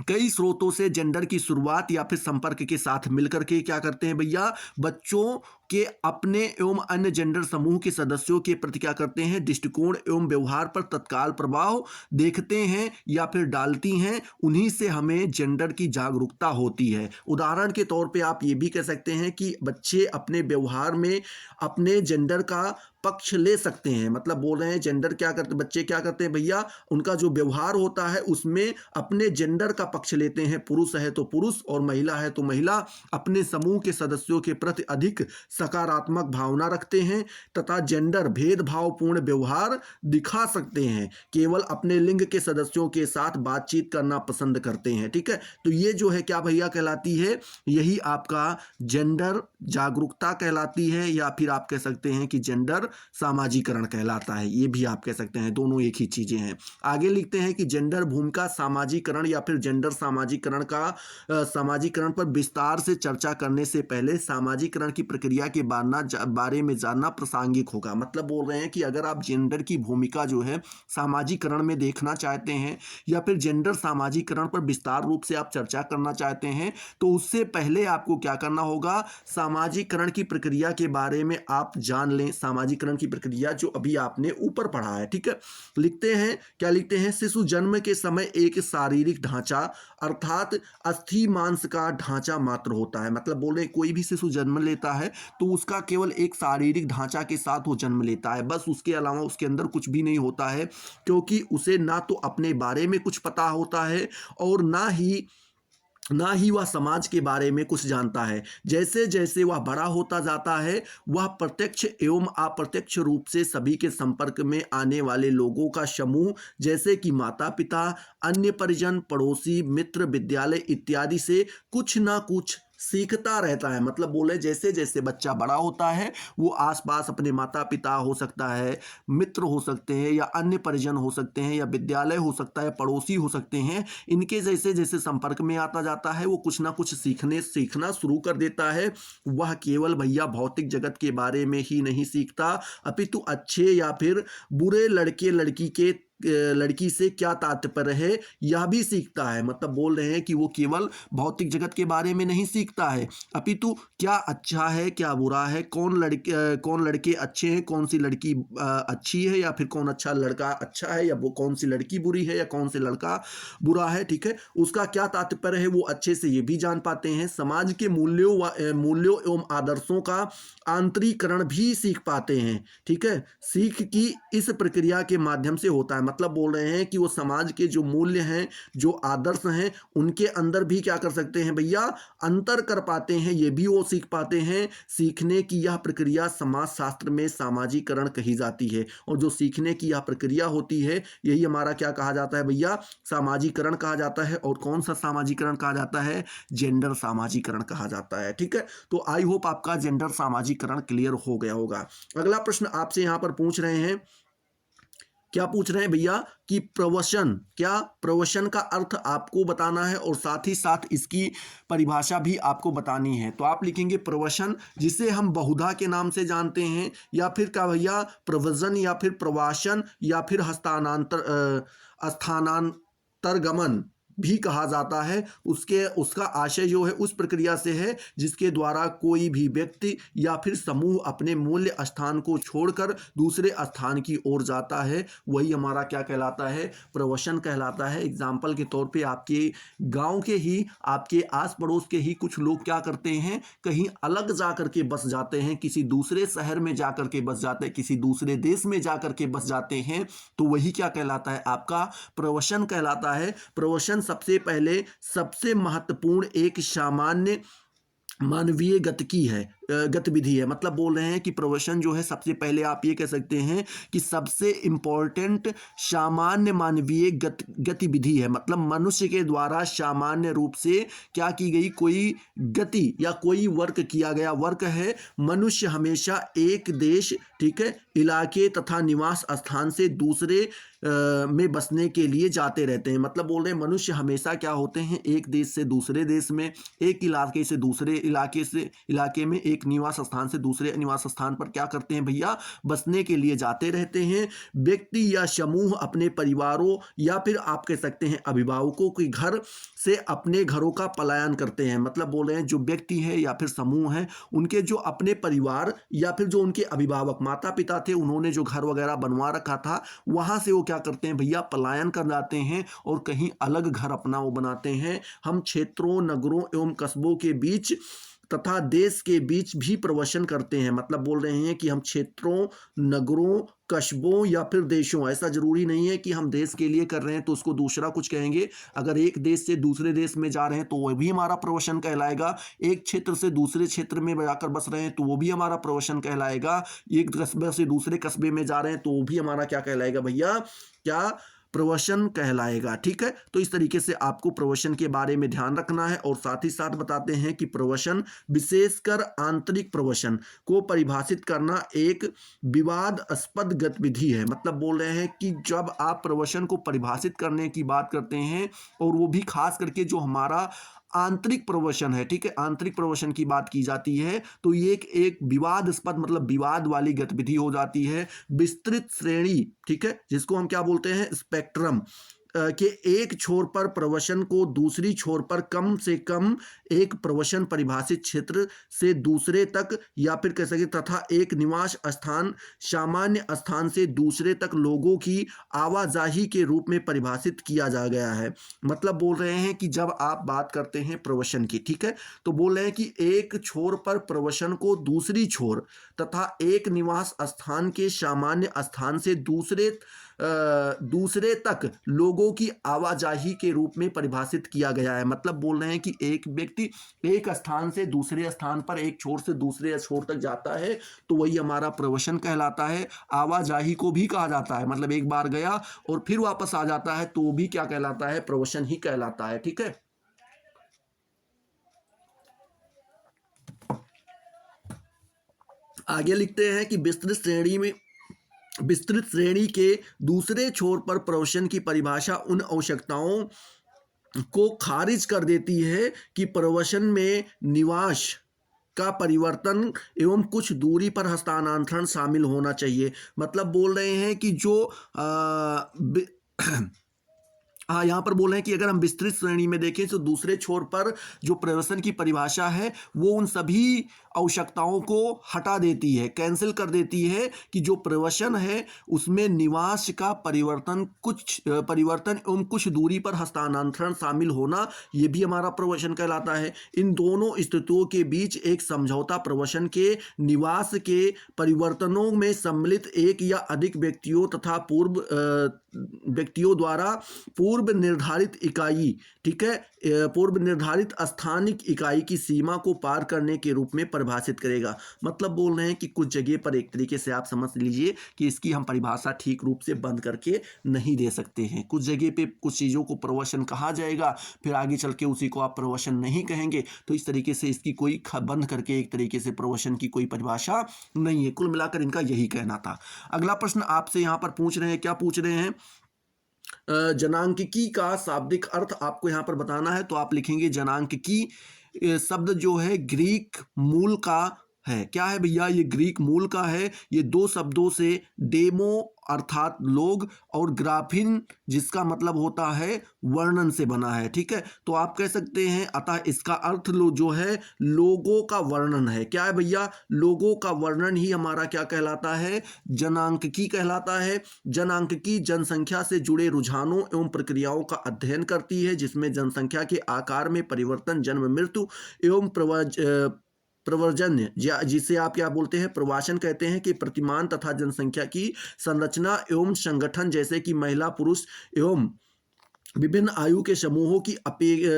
कई स्रोतों से जेंडर की शुरुआत या फिर संपर्क के साथ मिलकर के क्या करते हैं भैया, बच्चों के अपने एवं अन्य जेंडर समूह के सदस्यों के प्रति क्या करते हैं, दृष्टिकोण एवं व्यवहार पर तत्काल प्रभाव देखते हैं या फिर डालती हैं, उन्हीं से हमें जेंडर की जागरूकता होती है। उदाहरण के तौर पे आप ये भी कह सकते हैं कि बच्चे अपने व्यवहार में अपने जेंडर का पक्ष ले सकते हैं। मतलब बोल रहे हैं जेंडर क्या करते, बच्चे क्या करते हैं भैया, उनका जो व्यवहार होता है उसमें अपने जेंडर का पक्ष लेते हैं। पुरुष है तो पुरुष और महिला है तो महिला, अपने समूह के सदस्यों के प्रति अधिक सकारात्मक भावना रखते हैं तथा जेंडर भेदभावपूर्ण व्यवहार दिखा सकते हैं, केवल अपने लिंग के सदस्यों के साथ बातचीत करना पसंद करते हैं। ठीक है, तो ये जो है क्या भैया कहलाती है, यही आपका जेंडर जागरूकता कहलाती है, या फिर आप कह सकते हैं कि जेंडर सामाजिकरण कहलाता है। ये भी आप कह सकते हैं, दोनों एक ही चीजें हैं। आगे लिखते हैं कि जेंडर भूमिका सामाजिकरण या फिर जेंडर सामाजिकरण का सामाजिकरण पर विस्तार से चर्चा करने से पहले सामाजिकरण की प्रक्रिया के बारे में जानना प्रासंगिक होगा। मतलब बोल रहे हैं कि अगर आप जेंडर की भूमिका जो है सामाजिकरण में देखना चाहते हैं या फिर जेंडर सामाजिकरण पर विस्तार रूप से आप चर्चा करना चाहते हैं, तो उससे पहले आपको क्या करना होगा, सामाजिकरण की प्रक्रिया के बारे में आप जान लें। सामाजिकरण की प्रक्रिया जो अभी आपने ऊपर पढ़ा है। ठीक है, लिखते हैं, क्या लिखते हैं, शिशु जन्म के समय एक शारीरिक ढांचा अर्थात अस्थि मांस का ढांचा मात्र होता है। मतलब बोले कोई भी शिशु जन्म लेता है तो उसका केवल एक शारीरिक ढांचा के साथ वो जन्म लेता है, बस उसके अलावा उसके अंदर कुछ भी नहीं होता है, क्योंकि उसे ना तो अपने बारे में कुछ पता होता है और ना ही वह समाज के बारे में कुछ जानता है। जैसे जैसे वह बड़ा होता जाता है, वह प्रत्यक्ष एवं अप्रत्यक्ष रूप से सभी के संपर्क में आने वाले लोगों का समूह, जैसे कि माता पिता, अन्य परिजन, पड़ोसी, मित्र, विद्यालय इत्यादि से कुछ ना कुछ सीखता रहता है। मतलब बोले जैसे जैसे बच्चा बड़ा होता है वो आसपास अपने माता पिता हो सकता है, मित्र हो सकते हैं या अन्य परिजन हो सकते हैं या विद्यालय हो सकता है, पड़ोसी हो सकते हैं, इनके जैसे जैसे संपर्क में आता जाता है वो कुछ ना कुछ सीखना शुरू कर देता है। वह केवल भैया भौतिक जगत के बारे में ही नहीं सीखता, अपितु अच्छे या फिर बुरे लड़के लड़की के लड़की से क्या तात्पर्य है यह भी सीखता है। मतलब बोल रहे हैं कि वो केवल भौतिक जगत के बारे में नहीं सीखता है, अपितु क्या अच्छा है क्या बुरा है, कौन लड़के अच्छे हैं, कौन सी लड़की अच्छी है, या फिर कौन अच्छा लड़का अच्छा है, या वो कौन सी लड़की बुरी है, या कौन से लड़का बुरा है, ठीक है, उसका क्या तात्पर्य है वो अच्छे से ये भी जान पाते हैं। समाज के मूल्यों एवं आदर्शों का आंतरीकरण भी सीख पाते हैं, ठीक है। सीख की इस प्रक्रिया के माध्यम से होता है। मतलब बोल रहे हैं कि वो समाज के जो मूल्य हैं, जो आदर्श हैं, उनके अंदर भी क्या कर सकते हैं भैया, अंतर कर पाते हैं, ये भी वो सीख पाते हैं। सीखने की यह प्रक्रिया समाज शास्त्र में सामाजिकरण कही जाती है, और जो सीखने की यह प्रक्रिया होती है यही हमारा क्या कहा जाता है भैया, सामाजिकरण कहा जाता है। और कौन सा सामाजिकरण कहा जाता है, जेंडर सामाजिकरण कहा जाता है, ठीक है। तो आई होप आपका जेंडर सामाजिकरण क्लियर हो गया होगा। अगला प्रश्न आपसे यहां पर पूछ रहे हैं, क्या पूछ रहे हैं भैया कि प्रवचन, क्या प्रवचन का अर्थ आपको बताना है और साथ ही साथ इसकी परिभाषा भी आपको बतानी है। तो आप लिखेंगे प्रवचन, जिसे हम बहुधा के नाम से जानते हैं, या फिर क्या भैया प्रवचन, या फिर प्रवासन, या फिर स्थानांतरगमन भी कहा जाता है। उसका आशय जो है उस प्रक्रिया से है जिसके द्वारा कोई भी व्यक्ति या फिर समूह अपने मूल्य स्थान को छोड़कर दूसरे स्थान की ओर जाता है, वही हमारा क्या कहलाता है, प्रवचन कहलाता है। एग्जाम्पल के तौर पे आपके गांव के ही, आपके आस पड़ोस के ही कुछ लोग क्या करते हैं, कहीं अलग जा करके बस जाते हैं, किसी दूसरे शहर में जा करके बस जाते हैं, किसी दूसरे देश में जा करके बस जाते हैं, तो वही क्या कहलाता है, आपका प्रवचन कहलाता है। प्रवचन सबसे पहले सबसे महत्वपूर्ण एक सामान्य मानवीय गतिविधि है। मतलब बोल रहे हैं कि प्रवचन जो है सबसे पहले आप ये कह सकते हैं कि सबसे इंपॉर्टेंट सामान्य मानवीय गतिविधि है। मतलब मनुष्य के द्वारा सामान्य रूप से क्या की गई कोई गति या कोई वर्क किया गया वर्क है। मनुष्य हमेशा एक देश, ठीक है, इलाके तथा निवास स्थान से दूसरे में बसने के लिए जाते रहते हैं। मतलब बोल रहे हैं मनुष्य हमेशा क्या होते हैं, एक देश से दूसरे देश में, एक इलाके से दूसरे इलाके में, एक निवास स्थान से दूसरे निवास स्थान पर क्या करते हैं भैया, बसने के लिए जाते रहते हैं। व्यक्ति या समूह अपने परिवारों या फिर आप कह सकते हैं अभिभावकों के घर से अपने घरों का पलायन करते हैं। मतलब बोल रहे हैं जो व्यक्ति है या फिर समूह है, उनके जो अपने परिवार या फिर जो उनके अभिभावक माता पिता थे, उन्होंने जो घर वगैरह बनवा रखा था, वहां से वो क्या करते हैं भैया, पलायन कर जाते हैं और कहीं अलग घर अपना वो बनाते हैं। हम क्षेत्रों, नगरों एवं कस्बों के बीच तथा देश के बीच भी प्रवचन करते हैं। मतलब बोल रहे हैं कि हम क्षेत्रों, नगरों, कस्बों या फिर देशों, ऐसा जरूरी नहीं है कि हम देश के लिए कर रहे हैं तो उसको दूसरा कुछ कहेंगे। अगर एक देश से दूसरे देश में जा रहे हैं तो वह भी हमारा प्रवचन कहलाएगा। एक क्षेत्र से दूसरे क्षेत्र में जाकर बस रहे हैं तो वो भी हमारा प्रवचन कहलाएगा। एक कस्बे से दूसरे कस्बे में जा रहे हैं तो वो भी हमारा क्या कहलाएगा भैया, क्या प्रवचन कहलाएगा, ठीक है। तो इस तरीके से आपको प्रवचन के बारे में ध्यान रखना है। और साथ ही साथ बताते हैं कि प्रवचन, विशेषकर आंतरिक प्रवचन को परिभाषित करना एक विवादास्पद गतिविधि है। मतलब बोल रहे हैं कि जब आप प्रवचन को परिभाषित करने की बात करते हैं, और वो भी खास करके जो हमारा आंतरिक प्रवचन है, ठीक है, आंतरिक प्रवचन की बात की जाती है, तो ये एक विवादास्पद मतलब विवाद वाली गतिविधि हो जाती है। विस्तृत श्रेणी, ठीक है, जिसको हम क्या बोलते हैं, स्पेक्ट्रम के एक छोर पर प्रवचन को दूसरी छोर पर कम से कम एक प्रवचन परिभाषित क्षेत्र से दूसरे तक, या फिर कह सके तथा एक निवास स्थान सामान्य स्थान से दूसरे तक लोगों की आवाजाही के रूप में परिभाषित किया जा गया है। मतलब बोल रहे हैं कि जब आप बात करते हैं प्रवचन की, ठीक है, तो बोल रहे हैं कि एक छोर पर प्रवचन को दूसरी छोर तथा एक निवास स्थान के सामान्य स्थान से दूसरे तक लोगों की आवाजाही के रूप में परिभाषित किया गया है। मतलब बोल रहे हैं कि एक व्यक्ति एक स्थान से दूसरे स्थान पर, एक छोर से दूसरे छोर तक जाता है तो वही हमारा प्रवचन कहलाता है। आवाजाही को भी कहा जाता है, मतलब एक बार गया और फिर वापस आ जाता है तो भी क्या कहलाता है, प्रवचन ही कहलाता है, ठीक है। आगे लिखते हैं कि विस्तृत श्रेणी के दूसरे छोर पर प्रवचन की परिभाषा उन आवश्यकताओं को खारिज कर देती है कि प्रवचन में निवास का परिवर्तन एवं कुछ दूरी पर हस्तांतरण शामिल होना चाहिए। मतलब बोल रहे हैं कि जो हाँ, यहाँ पर बोल रहे हैं कि अगर हम विस्तृत श्रेणी में देखें तो दूसरे छोर पर जो प्रवसन की परिभाषा है वो उन सभी आवश्यकताओं को हटा देती है, कैंसिल कर देती है कि जो प्रवसन है उसमें निवास का परिवर्तन एवं कुछ दूरी पर हस्तांतरण शामिल होना, ये भी हमारा प्रवसन कहलाता है। इन दोनों स्थितियों के बीच एक समझौता प्रवसन के निवास के परिवर्तनों में सम्मिलित एक या अधिक व्यक्तियों तथा व्यक्तियों द्वारा पूर्व निर्धारित इकाई, ठीक है, पूर्व निर्धारित स्थानिक इकाई की सीमा को पार करने के रूप में परिभाषित करेगा। मतलब बोल रहे हैं कि कुछ जगह पर एक तरीके से आप समझ लीजिए कि इसकी हम परिभाषा ठीक रूप से बंद करके नहीं दे सकते हैं। कुछ जगह पे कुछ चीज़ों को प्रवसन कहा जाएगा, फिर आगे चल के उसी को आप प्रवसन नहीं कहेंगे, तो इस तरीके से इसकी कोई बंद करके एक तरीके से प्रवसन की कोई परिभाषा नहीं है। कुल मिलाकर इनका यही कहना था। अगला प्रश्न आपसे यहाँ पर पूछ रहे हैं, क्या पूछ रहे हैं, जनांकिकी का शाब्दिक अर्थ आपको यहां पर बताना है। तो आप लिखेंगे जनांकिकी शब्द जो है ग्रीक मूल का है। क्या है भैया, ये ग्रीक मूल का है। ये दो शब्दों से डेमो अर्थात लोग और ग्राफिन जिसका मतलब होता है वर्णन से बना है, ठीक है। तो आप कह सकते हैं अतः इसका अर्थ जो है लोगों का वर्णन है। क्या है भैया, लोगों का वर्णन ही हमारा क्या कहलाता है, जनांकिकी कहलाता है। जनांकिकी जनसंख्या से जुड़े रुझानों एवं प्रक्रियाओं का अध्ययन करती है जिसमें जनसंख्या के आकार में परिवर्तन, जन्म मृत्यु एवं प्रवर्जन्य, जिसे आप क्या बोलते हैं, प्रवासन कहते हैं, कि प्रतिमान तथा जनसंख्या की संरचना एवं संगठन जैसे कि महिला पुरुष एवं विभिन्न आयु के समूहों की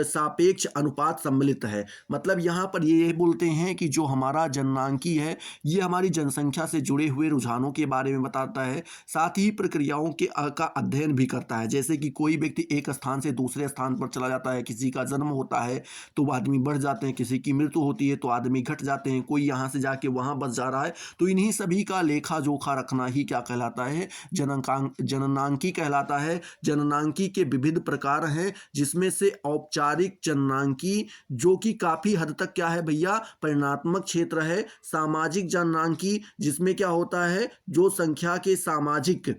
सापेक्ष अनुपात सम्मिलित है। मतलब यहाँ पर ये बोलते हैं कि जो हमारा जननांकी है ये हमारी जनसंख्या से जुड़े हुए रुझानों के बारे में बताता है, साथ ही प्रक्रियाओं का अध्ययन भी करता है। जैसे कि कोई व्यक्ति एक स्थान से दूसरे स्थान पर चला जाता है, किसी का जन्म होता है तो आदमी बढ़ जाते हैं, किसी की मृत्यु होती है तो आदमी घट जाते हैं, कोई यहाँ से जाके वहाँ बस जा रहा है। तो इन्हीं सभी का लेखा जोखा रखना ही क्या कहलाता है, जननांकी कहलाता है। जननांकी के विविध प्रकार हैं जिसमें से औपचारिक जननांकी जो कि काफी हद तक क्या है भैया, परिणात्मक क्षेत्र है। सामाजिक जननांकी जिसमें क्या होता है, जो संख्या के सामाजिक,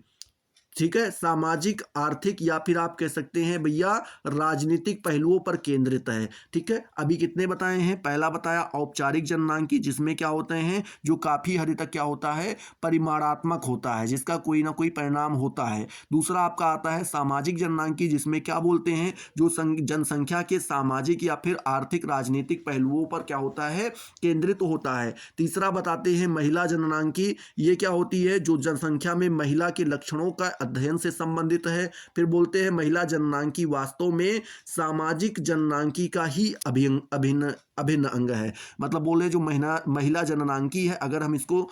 ठीक है, सामाजिक, आर्थिक या फिर आप कह सकते हैं भैया राजनीतिक पहलुओं पर केंद्रित है, ठीक है। अभी कितने बताए हैं, पहला बताया औपचारिक जननांकी जिसमें क्या होते हैं, जो काफी हद तक क्या होता है, परिमाणात्मक होता है, जिसका कोई ना कोई परिणाम होता है। दूसरा आपका आता है सामाजिक जननांकी जिसमें क्या बोलते हैं, जो जनसंख्या के सामाजिक या फिर आर्थिक राजनीतिक पहलुओं पर क्या होता है, केंद्रित होता है। तीसरा बताते हैं महिला जननांकी, ये क्या होती है, जो जनसंख्या में महिला के लक्षणों का अध्ययन से संबंधित है। फिर बोलते हैं महिला जननांकी वास्तव में सामाजिक जननांकी का ही अभिन्न अंग है। मतलब बोले जो महिला जननांकी है, अगर हम इसको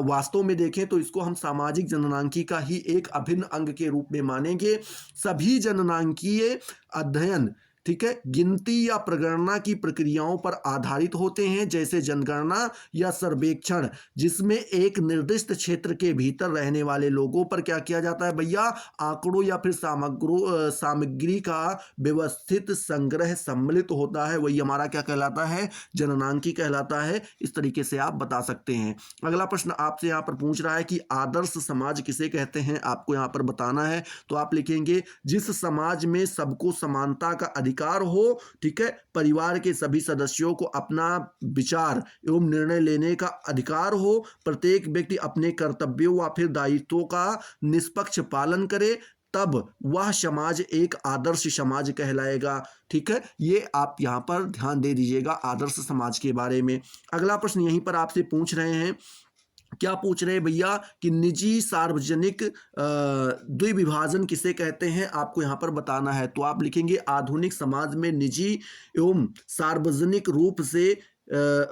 वास्तव में देखें तो इसको हम सामाजिक जननांकी का ही एक अभिन्न अंग के रूप में मानेंगे। सभी जननांकीय अध्ययन, ठीक है, गिनती या प्रगणना की प्रक्रियाओं पर आधारित होते हैं, जैसे जनगणना या सर्वेक्षण, जिसमें एक निर्दिष्ट क्षेत्र के भीतर रहने वाले लोगों पर क्या किया जाता है भैया, आंकड़ों या फिर सामग्री का व्यवस्थित संग्रह सम्मिलित होता है। वही हमारा क्या कहलाता है, जननांकी कहलाता है। इस तरीके से आप बता सकते हैं। अगला प्रश्न आपसे यहाँ पर पूछ रहा है कि आदर्श समाज किसे कहते हैं, आपको यहाँ पर बताना है। तो आप लिखेंगे जिस समाज में सबको समानता का अधिकार हो, ठीक है, परिवार के सभी सदस्यों को अपना विचार एवं निर्णय लेने का अधिकार हो, प्रत्येक व्यक्ति अपने कर्तव्यों व फिर दायित्वों का निष्पक्ष पालन करे, तब वह समाज एक आदर्श समाज कहलाएगा, ठीक है। ये आप यहां पर ध्यान दे दीजिएगा आदर्श समाज के बारे में। अगला प्रश्न यहीं पर आपसे पूछ रहे हैं, क्या पूछ रहे हैं भैया कि निजी सार्वजनिक द्विविभाजन किसे कहते हैं, आपको यहां पर बताना है। तो आप लिखेंगे आधुनिक समाज में निजी एवं सार्वजनिक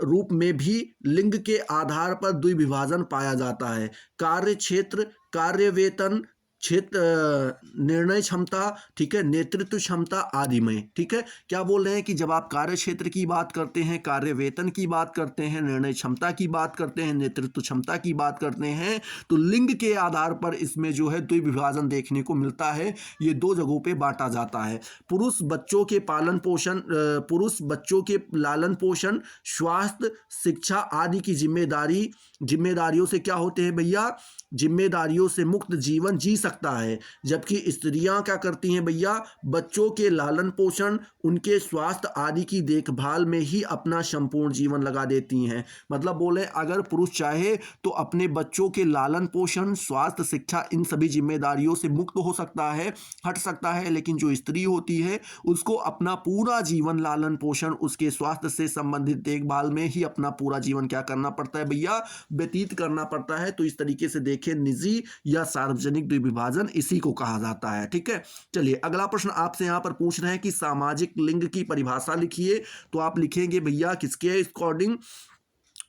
रूप में भी लिंग के आधार पर द्विविभाजन पाया जाता है। कार्य क्षेत्र, कार्य वेतन, निर्णय क्षमता, ठीक है, नेतृत्व क्षमता आदि में, ठीक है। क्या बोल रहे हैं कि जब आप कार्य क्षेत्र की बात करते हैं, कार्य वेतन की बात करते हैं, निर्णय क्षमता की बात करते हैं, नेतृत्व क्षमता की बात करते हैं, तो लिंग के आधार पर इसमें जो है द्विविभाजन देखने को मिलता है। ये दो जगहों पे बांटा जाता है। पुरुष बच्चों के पालन पोषण, पुरुष बच्चों के लालन पोषण, स्वास्थ्य, शिक्षा आदि की जिम्मेदारियों से क्या होते हैं भैया, जिम्मेदारियों से मुक्त जीवन जी सकता है। जबकि स्त्रियां क्या करती हैं भैया, बच्चों के लालन पोषण, उनके स्वास्थ्य आदि की देखभाल में ही अपना संपूर्ण जीवन लगा देती हैं। मतलब बोले अगर पुरुष चाहे तो अपने बच्चों के लालन पोषण, स्वास्थ्य, शिक्षा, इन सभी जिम्मेदारियों से मुक्त हो सकता है, हट सकता है, लेकिन जो स्त्री होती है उसको अपना पूरा जीवन लालन पोषण, उसके स्वास्थ्य से संबंधित देखभाल में ही अपना पूरा जीवन क्या करना पड़ता है भैया, व्यतीत करना पड़ता है। तो इस तरीके से देखिए निजी या सार्वजनिक द्विविभाजन इसी को कहा जाता है, ठीक है। चलिए अगला प्रश्न आपसे यहां पर पूछ रहे हैं कि सामाजिक लिंग की परिभाषा लिखिए। तो आप लिखेंगे भैया किसके अकॉर्डिंग,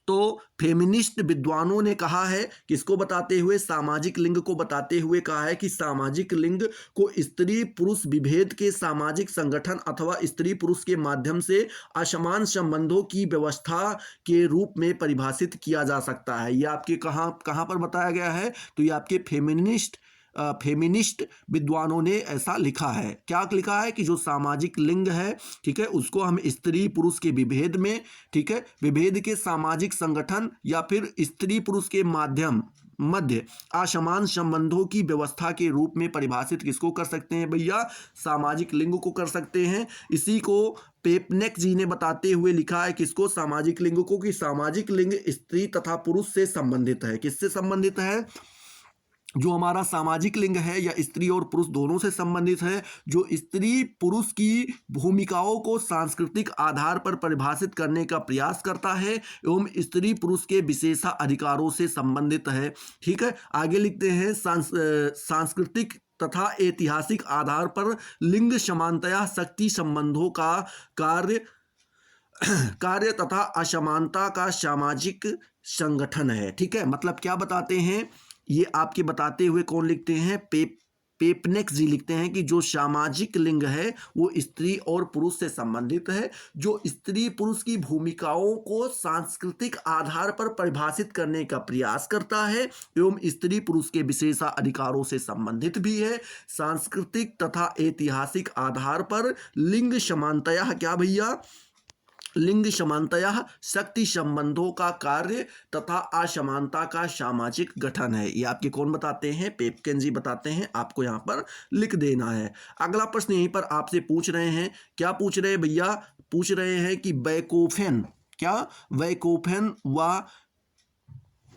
तो फेमिनिस्ट विद्वानों ने कहा है, किसको बताते हुए, सामाजिक लिंग को बताते हुए कहा है कि सामाजिक लिंग को स्त्री पुरुष विभेद के सामाजिक संगठन अथवा स्त्री पुरुष के माध्यम से असमान संबंधों की व्यवस्था के रूप में परिभाषित किया जा सकता है। ये आपके कहाँ कहाँ पर बताया गया है, तो ये आपके फेमिनिस्ट विद्वानों ने ऐसा लिखा है। क्या लिखा है कि जो सामाजिक लिंग है, ठीक है, उसको हम स्त्री पुरुष के विभेद में, ठीक है, विभेद के सामाजिक संगठन या फिर स्त्री पुरुष के मध्य असमान संबंधों की व्यवस्था के रूप में परिभाषित किसको कर सकते हैं भैया, सामाजिक लिंग को कर सकते हैं। इसी को पेपनेक जी ने बताते हुए लिखा है, किसको, सामाजिक लिंग को, कि सामाजिक लिंग स्त्री तथा पुरुष से संबंधित है। किससे संबंधित है, जो हमारा सामाजिक लिंग है या स्त्री और पुरुष दोनों से संबंधित है, जो स्त्री पुरुष की भूमिकाओं को सांस्कृतिक आधार पर परिभाषित करने का प्रयास करता है एवं स्त्री पुरुष के विशेषाधिकारों से संबंधित है, ठीक है। आगे लिखते हैं, सांस्कृतिक तथा ऐतिहासिक आधार पर लिंग समानता शक्ति संबंधों का कार्य तथा असमानता का सामाजिक संगठन है, ठीक है। मतलब क्या बताते हैं, ये आपके बताते हुए कौन लिखते हैं, पेपनेक जी लिखते हैं कि जो सामाजिक लिंग है वो स्त्री और पुरुष से संबंधित है, जो स्त्री पुरुष की भूमिकाओं को सांस्कृतिक आधार पर परिभाषित करने का प्रयास करता है एवं स्त्री पुरुष के विशेषाधिकारों से संबंधित भी है। सांस्कृतिक तथा ऐतिहासिक आधार पर लिंग समानता क्या भैया, लिंग समानतया शक्ति संबंधों का कार्य तथा असमानता का सामाजिक गठन है। ये आपके कौन बताते हैं, पेपकेन जी बताते हैं, आपको यहाँ पर लिख देना है। अगला प्रश्न यहीं पर आपसे पूछ रहे हैं, क्या पूछ रहे हैं भैया, पूछ रहे हैं कि बैकोफेन, क्या, बैकोफेन व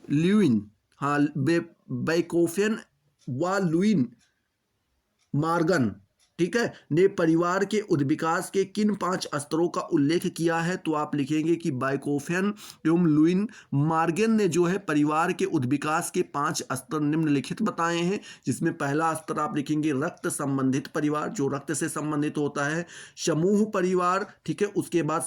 ल्यूइन, हाँ, बैकोफेन व लुइन मार्गन, ठीक है, ने परिवार के उद्विकास के किन 5 स्तरों का उल्लेख किया है। तो आप लिखेंगे कि बैकोफेन एवं लुइन मार्गन ने जो है परिवार के उद्विकास के 5 स्तर निम्नलिखित बताए हैं, जिसमें पहला स्तर आप लिखेंगे रक्त संबंधित परिवार, जो रक्त से संबंधित होता है, समूह परिवार, ठीक है, उसके बाद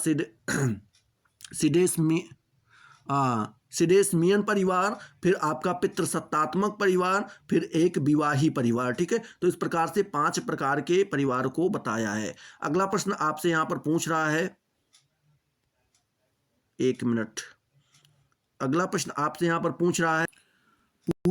सिडेसमियन परिवार, फिर आपका पितृसत्तात्मक परिवार, फिर एक विवाही परिवार, ठीक है। तो इस प्रकार से 5 प्रकार के परिवार को बताया है। अगला प्रश्न आपसे यहां पर पूछ रहा है, एक मिनट, अगला प्रश्न आपसे यहां पर पूछ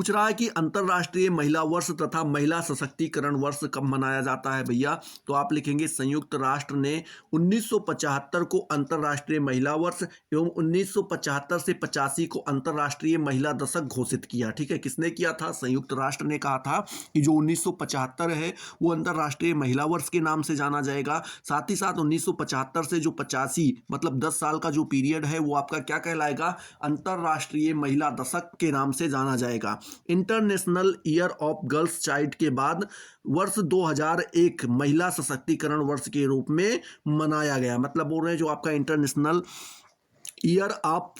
रहा है कि अंतर्राष्ट्रीय महिला वर्ष तथा महिला सशक्तिकरण वर्ष कब मनाया जाता है भैया। तो आप लिखेंगे संयुक्त राष्ट्र ने 1975 को अंतर्राष्ट्रीय महिला वर्ष एवं 1975 से 85 को अंतर्राष्ट्रीय महिला दशक घोषित किया, ठीक है। किसने किया था, संयुक्त राष्ट्र ने कहा था कि जो 1975 है वो अंतर्राष्ट्रीय महिला वर्ष के नाम से जाना जाएगा। साथ ही साथ 1975 से जो 85 मतलब 10 साल का जो पीरियड है वो आपका क्या कहलाएगा, अंतर्राष्ट्रीय महिला दशक के नाम से जाना जाएगा। International year of girls child के बाद वर्ष 2001 महिला सशक्तिकरण वर्ष के रूप में मनाया गया। मतलब बोल रहे हैं जो आपका international year of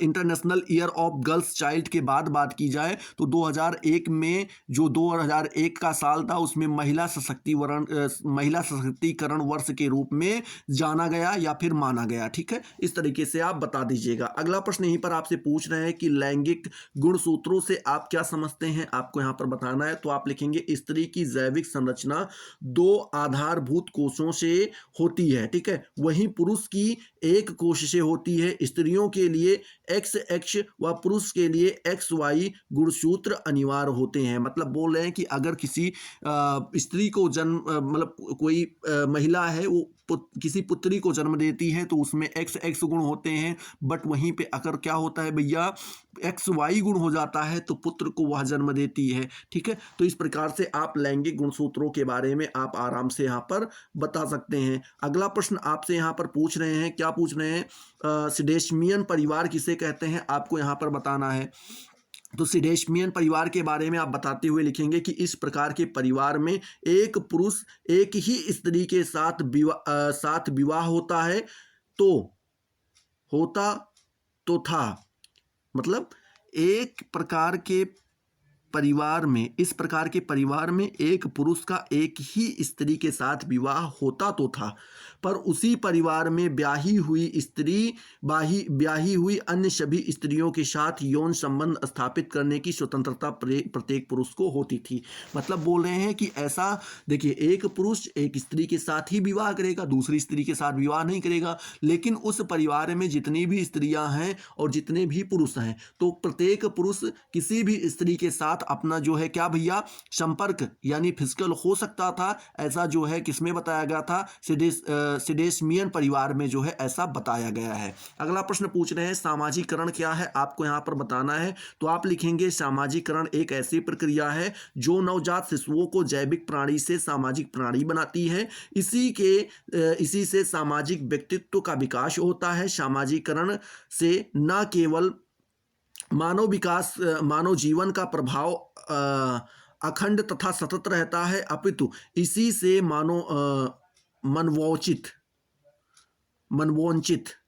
international year of girls child के बाद बात की जाए तो 2001 में जो 2001 का साल था उसमें महिला सशक्तिकरण वर्ष के रूप में जाना गया या फिर माना गया। ठीक है, इस तरीके से आप बता दीजिएगा। अगला प्रश्न यहीं पर आपसे पूछ रहे हैं कि लैंगिक गुणसूत्रों से आप क्या समझते हैं, आपको यहाँ पर बताना है। तो आप लिखेंगे स्त्री की जैविक संरचना दो आधारभूत कोषों से होती है। ठीक है, वहीं पुरुष की एक कोश से होती है। स्त्रियों के लिए XX व पुरुष के लिए XY गुणसूत्र अनिवार्य होते हैं। मतलब बोल रहे हैं कि अगर किसी स्त्री को जन्म मतलब कोई महिला है वो किसी पुत्री को जन्म देती है तो उसमें XX गुण होते हैं, बट वहीं पे अगर क्या होता है भैया XY गुण हो जाता है तो पुत्र को वह जन्म देती है। ठीक है, तो इस प्रकार से आप लैंगिक गुणसूत्रों के बारे में आप आराम से यहाँ पर बता सकते हैं। अगला प्रश्न आपसे यहाँ पर पूछ रहे हैं, क्या पूछ रहे हैं, सिडेशमियन परिवार किसे कहते हैं, आपको यहाँ पर बताना है। तो सिडेशमियन परिवार के बारे में आप बताते हुए लिखेंगे कि इस प्रकार के परिवार में एक पुरुष एक ही स्त्री के साथ विवाह होता है तो होता तो था। मतलब एक प्रकार के परिवार में इस प्रकार के परिवार में एक पुरुष का एक ही स्त्री के साथ विवाह होता तो था, पर उसी परिवार में ब्याही हुई अन्य सभी स्त्रियों के साथ यौन संबंध स्थापित करने की स्वतंत्रता प्रत्येक पुरुष को होती थी। मतलब बोल रहे हैं कि ऐसा देखिए, एक पुरुष एक स्त्री के साथ ही विवाह करेगा, दूसरी स्त्री के साथ विवाह नहीं करेगा। लेकिन उस परिवार में जितनी भी स्त्रियां हैं और जितने भी पुरुष हैं तो प्रत्येक पुरुष किसी भी स्त्री के साथ अपना जो है क्या भैया संपर्क यानी फिजिकल हो सकता था। ऐसा जो है किसमें बताया गया था, सिडेशमियन परिवार में जो है ऐसा बताया गया है। अगला प्रश्न पूछ रहे हैं सामाजिकरण क्या है, आपको यहां पर बताना है। तो आप लिखेंगे सामाजिकरण एक ऐसी प्रक्रिया है जो नवजात शिशुओं को जैविक प्राणी से सामाजिक प्राणी बनाती है। इसी से सामाजिक व्यक्तित्व का विकास होता है। सामाजिकरण से न केवल मानव जीवन का प्रभाव अखंड तथा सतत रहता है, अपितु इसी से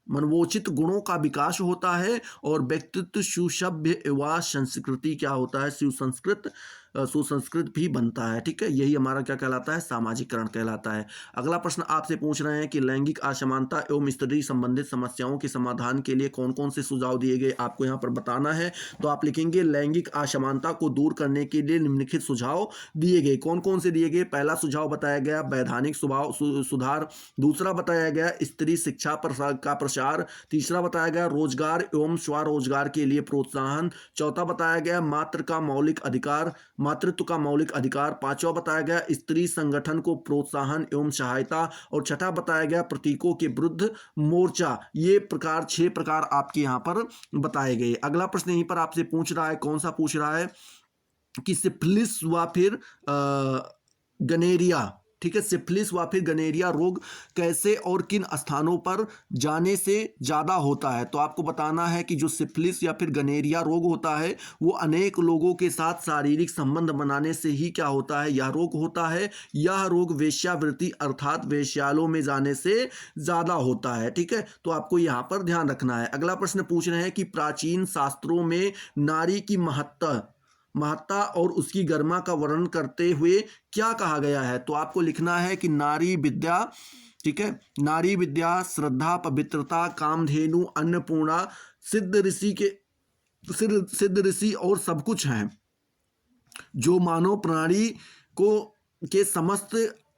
मनवोचित गुणों का विकास होता है और व्यक्तित्व सुसभ्य व संस्कृति क्या होता है, सुसंस्कृत भी बनता है। ठीक है, यही हमारा क्या कहलाता है, सामाजिकरण कहलाता है। अगला प्रश्न आपसे पूछ रहे हैं कि लैंगिक असमानता एवं स्त्री संबंधित समस्याओं के समाधान के लिए कौन कौन से सुझाव दिए गए, आपको यहाँ पर बताना है। तो आप लिखेंगे लैंगिक असमानता को दूर करने के लिए निम्नलिखित सुझाव दिए गए। कौन कौन से दिए गए, पहला सुझाव बताया गया वैधानिक स्वभाव सुधार, दूसरा बताया गया स्त्री शिक्षा का प्रसार, तीसरा बताया गया रोजगार एवं स्वरोजगार के लिए प्रोत्साहन, चौथा बताया गया मातृत्व का मौलिक अधिकार, पांचवा बताया गया स्त्री संगठन को प्रोत्साहन एवं सहायता, और छठा बताया गया प्रतीकों के विरुद्ध मोर्चा। ये 6 प्रकार आपके यहाँ पर बताए गए। अगला प्रश्न यहीं पर आपसे पूछ रहा है, कौन सा पूछ रहा है कि सिफिलिस व फिर गनेरिया, ठीक है, सिफिलिस व फिर गनेरिया रोग कैसे और किन स्थानों पर जाने से ज़्यादा होता है। तो आपको बताना है कि जो सिफिलिस या फिर गनेरिया रोग होता है वो अनेक लोगों के साथ शारीरिक संबंध बनाने से ही क्या होता है, यह रोग होता है। यह रोग वेश्यावृत्ति अर्थात वेश्यालयों में जाने से ज़्यादा होता है। ठीक है, तो आपको यहाँ पर ध्यान रखना है। अगला प्रश्न पूछ रहे हैं कि प्राचीन शास्त्रों में नारी की महत्ता और उसकी गरिमा का वर्णन करते हुए क्या कहा गया है। तो आपको लिखना है कि नारी विद्या, ठीक है, नारी विद्या श्रद्धा पवित्रता कामधेनु अन्नपूर्णा सिद्ध ऋषि और सब कुछ हैं जो मानव प्राणी के समस्त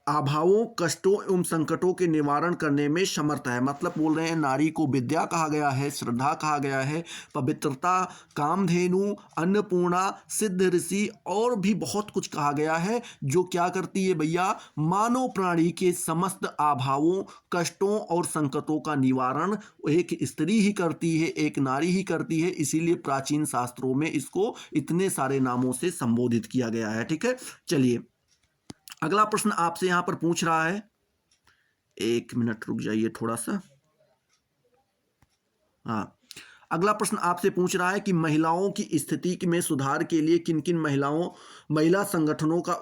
अभावों कष्टों एवं संकटों के निवारण करने में समर्थ है। मतलब बोल रहे हैं नारी को विद्या कहा गया है, श्रद्धा कहा गया है, पवित्रता, कामधेनु, अन्नपूर्णा, सिद्ध ऋषि और भी बहुत कुछ कहा गया है जो क्या करती है भैया, मानव प्राणी के समस्त अभावों कष्टों और संकटों का निवारण एक स्त्री ही करती है, एक नारी ही करती है। इसीलिए प्राचीन शास्त्रों में इसको इतने सारे नामों से संबोधित किया गया है। ठीक है, चलिए अगला प्रश्न आपसे यहां पर पूछ रहा है, 1 मिनट रुक जाइए थोड़ा सा। हाँ, अगला प्रश्न आपसे पूछ रहा है कि महिलाओं की स्थिति में सुधार के लिए किन किन महिला संगठनों का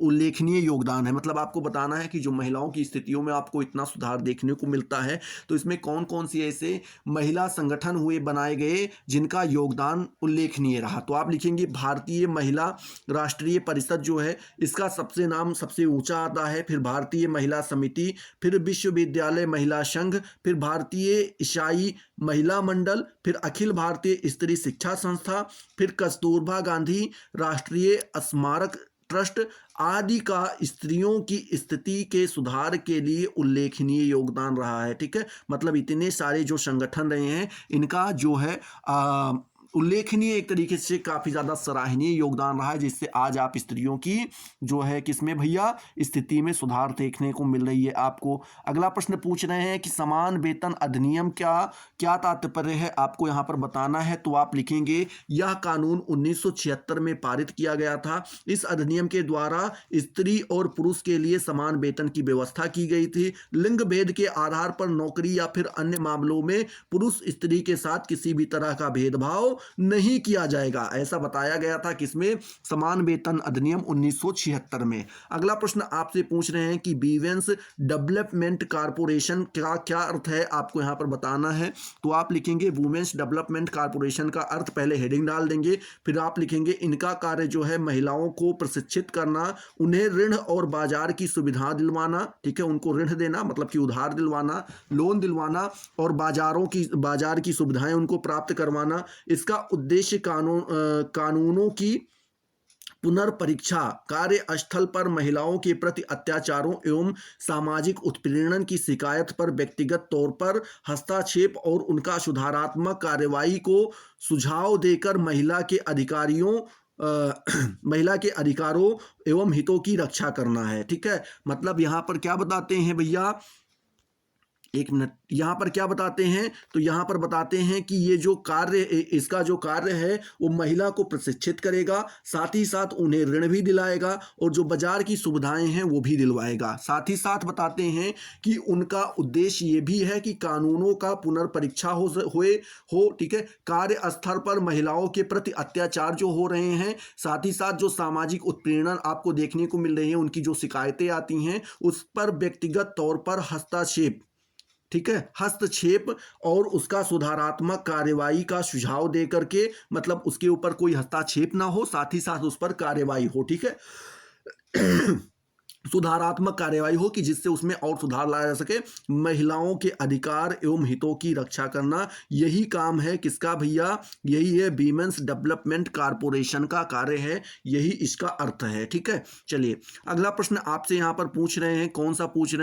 उल्लेखनीय योगदान है। मतलब आपको बताना है कि जो महिलाओं की स्थितियों में आपको इतना सुधार देखने को मिलता है, तो इसमें कौन कौन सी ऐसे महिला संगठन हुए बनाए गए जिनका योगदान उल्लेखनीय रहा। तो आप लिखेंगे भारतीय महिला राष्ट्रीय परिषद जो है इसका सबसे ऊंचा आता है, फिर भारतीय महिला समिति, फिर विश्वविद्यालय महिला संघ, फिर भारतीय ईसाई महिला मंडल, फिर अखिल भारतीय स्त्री शिक्षा संस्था, फिर कस्तूरबा गांधी राष्ट्रीय स्मारक ट्रस्ट आदि का स्त्रियों की स्थिति के सुधार के लिए उल्लेखनीय योगदान रहा है। ठीक है, मतलब इतने सारे जो संगठन रहे हैं इनका जो है उल्लेखनीय एक तरीके से काफ़ी ज़्यादा सराहनीय योगदान रहा है, जिससे आज आप स्त्रियों की जो है किसमें भैया स्थिति में सुधार देखने को मिल रही है आपको। अगला प्रश्न पूछ रहे हैं कि समान वेतन अधिनियम क्या क्या तात्पर्य है, आपको यहाँ पर बताना है। तो आप लिखेंगे यह कानून 1976 में पारित किया गया था। इस अधिनियम के द्वारा स्त्री और पुरुष के लिए समान वेतन की व्यवस्था की गई थी। लिंग भेद के आधार पर नौकरी या फिर अन्य मामलों में पुरुष स्त्री के साथ किसी भी तरह का भेदभाव नहीं किया जाएगा, ऐसा बताया गया था किसमें, समान वेतन अधिनियम 1976 में। अगला प्रश्न आपसे पूछ रहे हैं कि वीमेंस डेवलपमेंट कारपोरेशन का क्या अर्थ है, आपको यहां पर बताना है। तो आप लिखेंगे वुमेन्स डेवलपमेंट कारपोरेशन का अर्थ, पहले हेडिंग डाल देंगे, फिर आप लिखेंगे इनका कार्य जो है महिलाओं को प्रशिक्षित करना, उन्हें ऋण और बाजार की सुविधा दिलवाना, ठीक है, उनको ऋण देना मतलब कि उधार दिलवाना, लोन दिलवाना और बाजार की सुविधाएं उनको प्राप्त करवाना। इसका उद्देश्य कानूनों की पुनर्परीक्षा, कार्यस्थल पर महिलाओं के प्रति अत्याचारों एवं सामाजिक उत्पीड़न की शिकायत पर व्यक्तिगत तौर पर हस्तक्षेप और उनका सुधारात्मक कार्यवाही को सुझाव देकर महिला के अधिकारों एवं हितों की रक्षा करना है। ठीक है, मतलब यहां पर क्या बताते हैं भैया, एक मिनट, यहाँ पर क्या बताते हैं, तो यहाँ पर बताते हैं कि ये जो कार्य, इसका जो कार्य है वो महिला को प्रशिक्षित करेगा, साथ ही साथ उन्हें ऋण भी दिलाएगा और जो बाजार की सुविधाएं हैं वो भी दिलवाएगा। साथ ही साथ बताते हैं कि उनका उद्देश्य ये भी है कि कानूनों का पुनर्परीक्षा हो, ठीक है, कार्यस्थल पर महिलाओं के प्रति अत्याचार जो हो रहे हैं, साथ ही साथ जो सामाजिक उत्पीड़न आपको देखने को मिल रही है, उनकी जो शिकायतें आती हैं उस पर व्यक्तिगत तौर पर हस्तक्षेप, ठीक है, हस्तक्षेप और उसका सुधारात्मक कार्यवाही का सुझाव दे करके, मतलब उसके ऊपर कोई हस्तक्षेप ना हो, साथ ही साथ उस पर कार्यवाही हो, ठीक है सुधारात्मक कार्यवाही हो कि जिससे उसमें और सुधार लाया जा सके। महिलाओं के अधिकार एवं हितों की रक्षा करना, यही काम है किसका भैया, यही है वीमेंस डेवलपमेंट कारपोरेशन का कार्य है, यही इसका अर्थ है। ठीक है, चलिए अगला प्रश्न आपसे यहां पर पूछ रहे हैं, कौन सा पूछ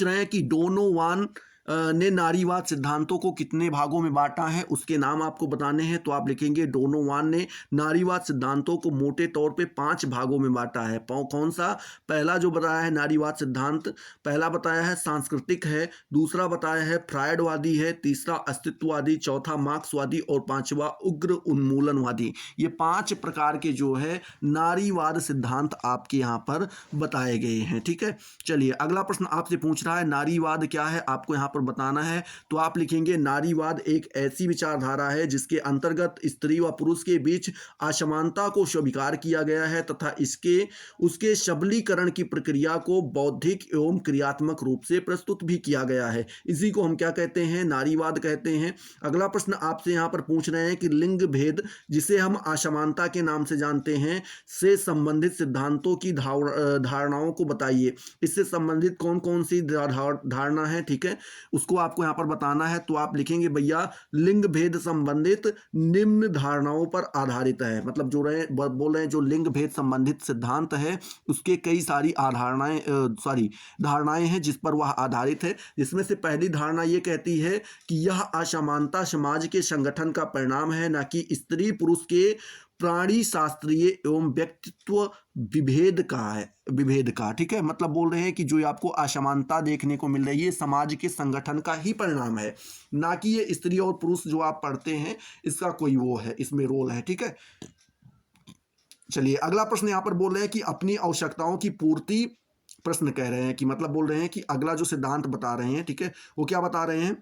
रहे हैं कि डोनोवान ने नारीवाद सिद्धांतों को कितने भागों में बांटा है, उसके नाम आपको बताने हैं। तो आप लिखेंगे डोनोवान ने नारीवाद सिद्धांतों को मोटे तौर पे 5 भागों में बांटा है। कौन सा, पहला जो बताया है नारीवाद सिद्धांत, पहला बताया है सांस्कृतिक है, दूसरा बताया है फ्रायडवादी है, तीसरा अस्तित्ववादी, चौथा मार्क्सवादी और पांचवा उग्र उन्मूलनवादी। ये 5 प्रकार के जो है नारीवाद सिद्धांत आपके यहाँ पर बताए गए हैं। ठीक है, चलिए अगला प्रश्न आपसे पूछ रहा है नारीवाद क्या है, आपको यहाँ पर बताना है। तो आप लिखेंगे नारीवाद एक ऐसी विचारधारा है जिसके अंतर्गत स्त्री व पुरुष के बीच असमानता को स्वीकार किया गया है तथा उसके सबलीकरण की प्रक्रिया को बौद्धिक एवं क्रियात्मक रूप से प्रस्तुत भी किया गया है। इसी को हम क्या कहते हैं, नारीवाद कहते हैं। अगला प्रश्न आपसे यहाँ पर पूछ रहे हैं कि लिंग भेद, जिसे हम असमानता के नाम से जानते हैं, से संबंधित सिद्धांतों की धारणाओं को बताइए। इससे संबंधित कौन कौन सी धारणा है, ठीक है, उसको आपको यहां पर बताना है। तो आप लिखेंगे भैया लिंग भेद संबंधित निम्न धारणाओं पर आधारित है, मतलब जो बोल रहे हैं जो लिंग भेद संबंधित सिद्धांत है उसके कई सारी धारणाएं हैं जिस पर वह आधारित है। जिसमें से पहली धारणा यह कहती है कि यह असमानता समाज के संगठन का परिणाम है, न कि स्त्री पुरुष के प्राणी शास्त्रीय एवं व्यक्तित्व विभेद का। ठीक है, मतलब बोल रहे हैं कि जो आपको असमानता देखने को मिल रही है समाज के संगठन का ही परिणाम है, ना कि ये स्त्री और पुरुष जो आप पढ़ते हैं इसका कोई वो है, इसमें रोल है। ठीक है, चलिए अगला प्रश्न यहां पर बोल रहे हैं कि अपनी आवश्यकताओं की पूर्ति, प्रश्न कह रहे हैं कि मतलब बोल रहे हैं कि अगला जो सिद्धांत बता रहे हैं, ठीक है, वो क्या बता रहे हैं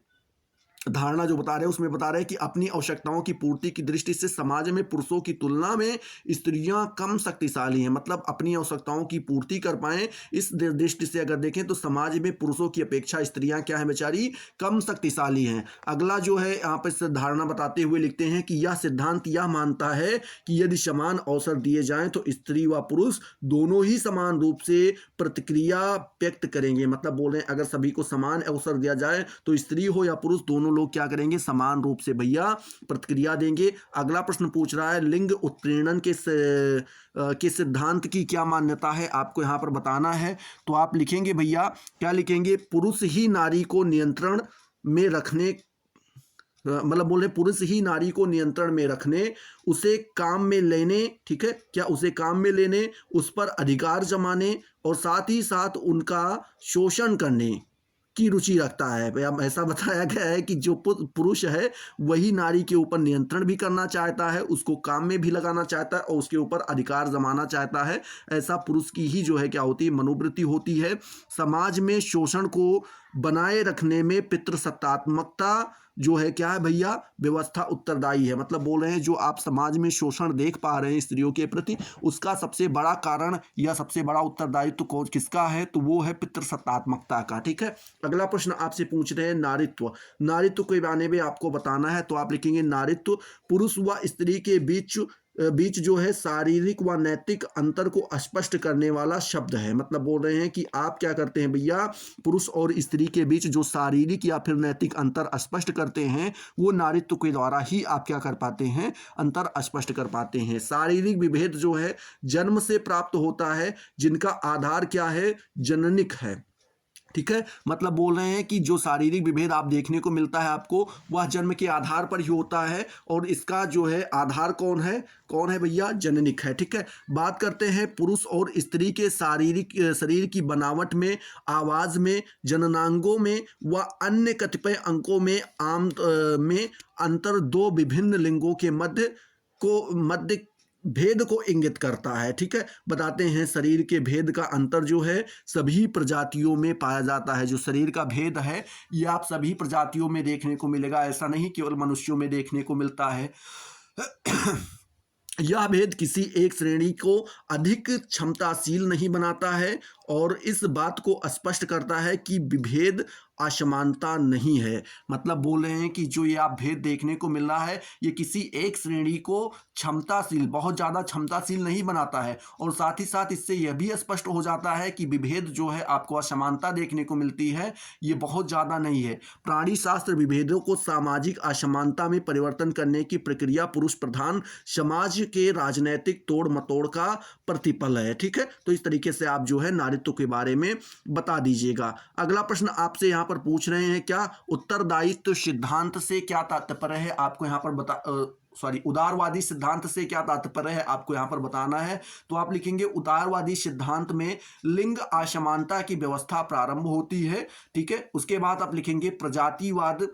धारणा जो बता रहे हैं उसमें बता रहे हैं कि अपनी आवश्यकताओं की पूर्ति की दृष्टि से समाज में पुरुषों की तुलना में स्त्रियां कम शक्तिशाली हैं। मतलब अपनी आवश्यकताओं की पूर्ति कर पाए इस दृष्टि से अगर देखें तो समाज में पुरुषों की अपेक्षा स्त्रियां क्या है बेचारी, कम शक्तिशाली हैं। अगला जो है यहाँ पर धारणा बताते हुए लिखते हैं कि यह सिद्धांत यह मानता है कि यदि समान अवसर दिए जाएं तो स्त्री व पुरुष दोनों ही समान रूप से प्रतिक्रिया व्यक्त करेंगे। मतलब बोल रहे हैं अगर सभी को समान अवसर दिया जाए तो स्त्री हो या पुरुष दोनों लोग क्या करेंगे, समान रूप से भैया प्रतिक्रिया देंगे। अगला प्रश्न पूछ रहा है लिंग उत्प्रेरण के सिद्धांत की क्या मान्यता है, आपको यहाँ पर बताना है। तो आप लिखेंगे भैया, क्या लिखेंगे, पुरुष ही नारी को नियंत्रण में रखने, मतलब बोल रहे पुरुष ही नारी को नियंत्रण में रखने, उसे काम में लेने, ठीक है, क्या उसे काम में लेने, उस पर अधिकार जमाने और साथ ही साथ उनका शोषण करने की रुचि रखता है। अब ऐसा बताया गया है कि जो पुरुष है वही नारी के ऊपर नियंत्रण भी करना चाहता है, उसको काम में भी लगाना चाहता है और उसके ऊपर अधिकार जमाना चाहता है। ऐसा पुरुष की ही जो है क्या होती है, मनोवृत्ति होती है। समाज में शोषण को बनाए रखने में पितृसत्तात्मकता जो है क्या है भैया, व्यवस्था उत्तरदायी है। मतलब बोल रहे हैं जो आप समाज में शोषण देख पा रहे हैं स्त्रियों के प्रति, उसका सबसे बड़ा कारण या सबसे बड़ा उत्तरदायित्व तो किसका है, तो वो है पितृसत्तात्मकता का। ठीक है, अगला प्रश्न आपसे पूछ रहे हैं नारीत्व। नारीत्व के बारे में आपको बताना है, तो आप लिखेंगे नारीत्व पुरुष व स्त्री के बीच जो है शारीरिक व नैतिक अंतर को स्पष्ट करने वाला शब्द है। मतलब बोल रहे हैं कि आप क्या करते हैं भैया, पुरुष और स्त्री के बीच जो शारीरिक या फिर नैतिक अंतर स्पष्ट करते हैं वो नारीत्व के द्वारा ही आप क्या कर पाते हैं, अंतर स्पष्ट कर पाते हैं। शारीरिक विभेद जो है जन्म से प्राप्त होता है, जिनका आधार क्या है, जननिक है। ठीक है, मतलब बोल रहे हैं कि जो शारीरिक विभेद आप देखने को मिलता है आपको, वह जन्म के आधार पर ही होता है और इसका जो है आधार कौन है भैया, जननिक है। ठीक है, बात करते हैं पुरुष और स्त्री के शरीर की बनावट में, आवाज में, जननांगों में व अन्य कतिपय अंकों में में अंतर दो विभिन्न लिंगों के मध्य भेद को इंगित करता है। ठीक है, बताते हैं शरीर के भेद का अंतर जो है सभी प्रजातियों में पाया जाता है। जो शरीर का भेद है ये आप सभी प्रजातियों में देखने को मिलेगा, ऐसा नहीं केवल मनुष्यों में देखने को मिलता है। यह भेद किसी एक श्रेणी को अधिक क्षमताशील नहीं बनाता है और इस बात को स्पष्ट करता है कि विभेद असमानता नहीं है। मतलब बोल रहे हैं कि जो ये आप भेद देखने को मिल रहा है ये किसी एक श्रेणी को क्षमताशील, बहुत ज़्यादा क्षमताशील नहीं बनाता है और साथ ही साथ इससे यह भी स्पष्ट हो जाता है कि विभेद जो है आपको असमानता देखने को मिलती है ये बहुत ज़्यादा नहीं है। प्राणी शास्त्र विभेदों को सामाजिक असमानता में परिवर्तन करने की प्रक्रिया पुरुष प्रधान समाज के राजनैतिक तोड़ मतोड़ का प्रतिफल है। ठीक है, तो इस तरीके से आप जो है नारीत्व के बारे में बता दीजिएगा। अगला प्रश्न आपसे यहाँ पर पूछ रहे हैं, क्या उत्तरदायित्व सिद्धांत से क्या तात्पर्य है, आपको यहाँ पर उदारवादी सिद्धांत से क्या तात्पर्य है आपको यहाँ पर बताना है। तो आप लिखेंगे उदारवादी सिद्धांत में लिंग असमानता की व्यवस्था प्रारंभ होती है। ठीक है, उसके बाद आप लिखेंगे प्रजातिवाद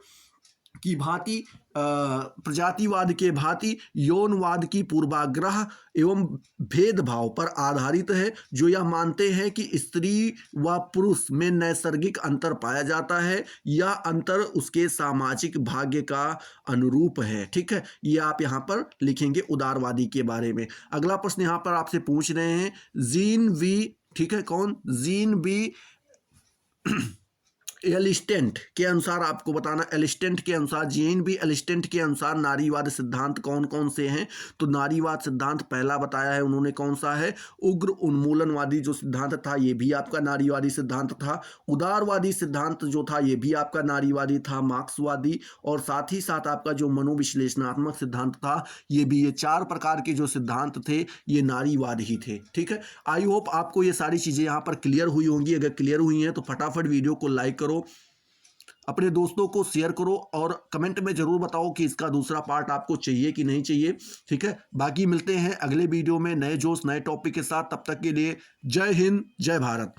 के भांति यौनवाद की पूर्वाग्रह एवं भेदभाव पर आधारित है, जो यह मानते हैं कि स्त्री व पुरुष में नैसर्गिक अंतर पाया जाता है, यह अंतर उसके सामाजिक भाग्य का अनुरूप है। ठीक है, ये आप यहाँ पर लिखेंगे उदारवादी के बारे में। अगला प्रश्न यहाँ पर आपसे पूछ रहे हैं जीन वी, ठीक है, कौन, जीन वी एलिस्टेंट के अनुसार आपको बताना, एलिस्टेंट के अनुसार, जीन बी एलिस्टेंट के अनुसार नारीवाद सिद्धांत कौन कौन से हैं। तो नारीवाद सिद्धांत पहला बताया है उन्होंने, कौन सा है, उग्र उन्मूलनवादी जो सिद्धांत था ये भी आपका नारीवादी सिद्धांत था। उदारवादी सिद्धांत जो था ये भी आपका नारीवादी था, मार्क्सवादी, और साथ ही साथ आपका जो मनोविश्लेषणात्मक सिद्धांत था ये भी, ये चार प्रकार के जो सिद्धांत थे ये नारीवाद ही थे। ठीक है, आई होप आपको ये सारी चीजें यहाँ पर क्लियर हुई होंगी। अगर क्लियर हुई हैं तो फटाफट वीडियो को लाइक करो, अपने दोस्तों को शेयर करो और कमेंट में जरूर बताओ कि इसका दूसरा पार्ट आपको चाहिए कि नहीं चाहिए। ठीक है, बाकी मिलते हैं अगले वीडियो में नए जोश नए टॉपिक के साथ। तब तक के लिए जय हिंद, जय भारत।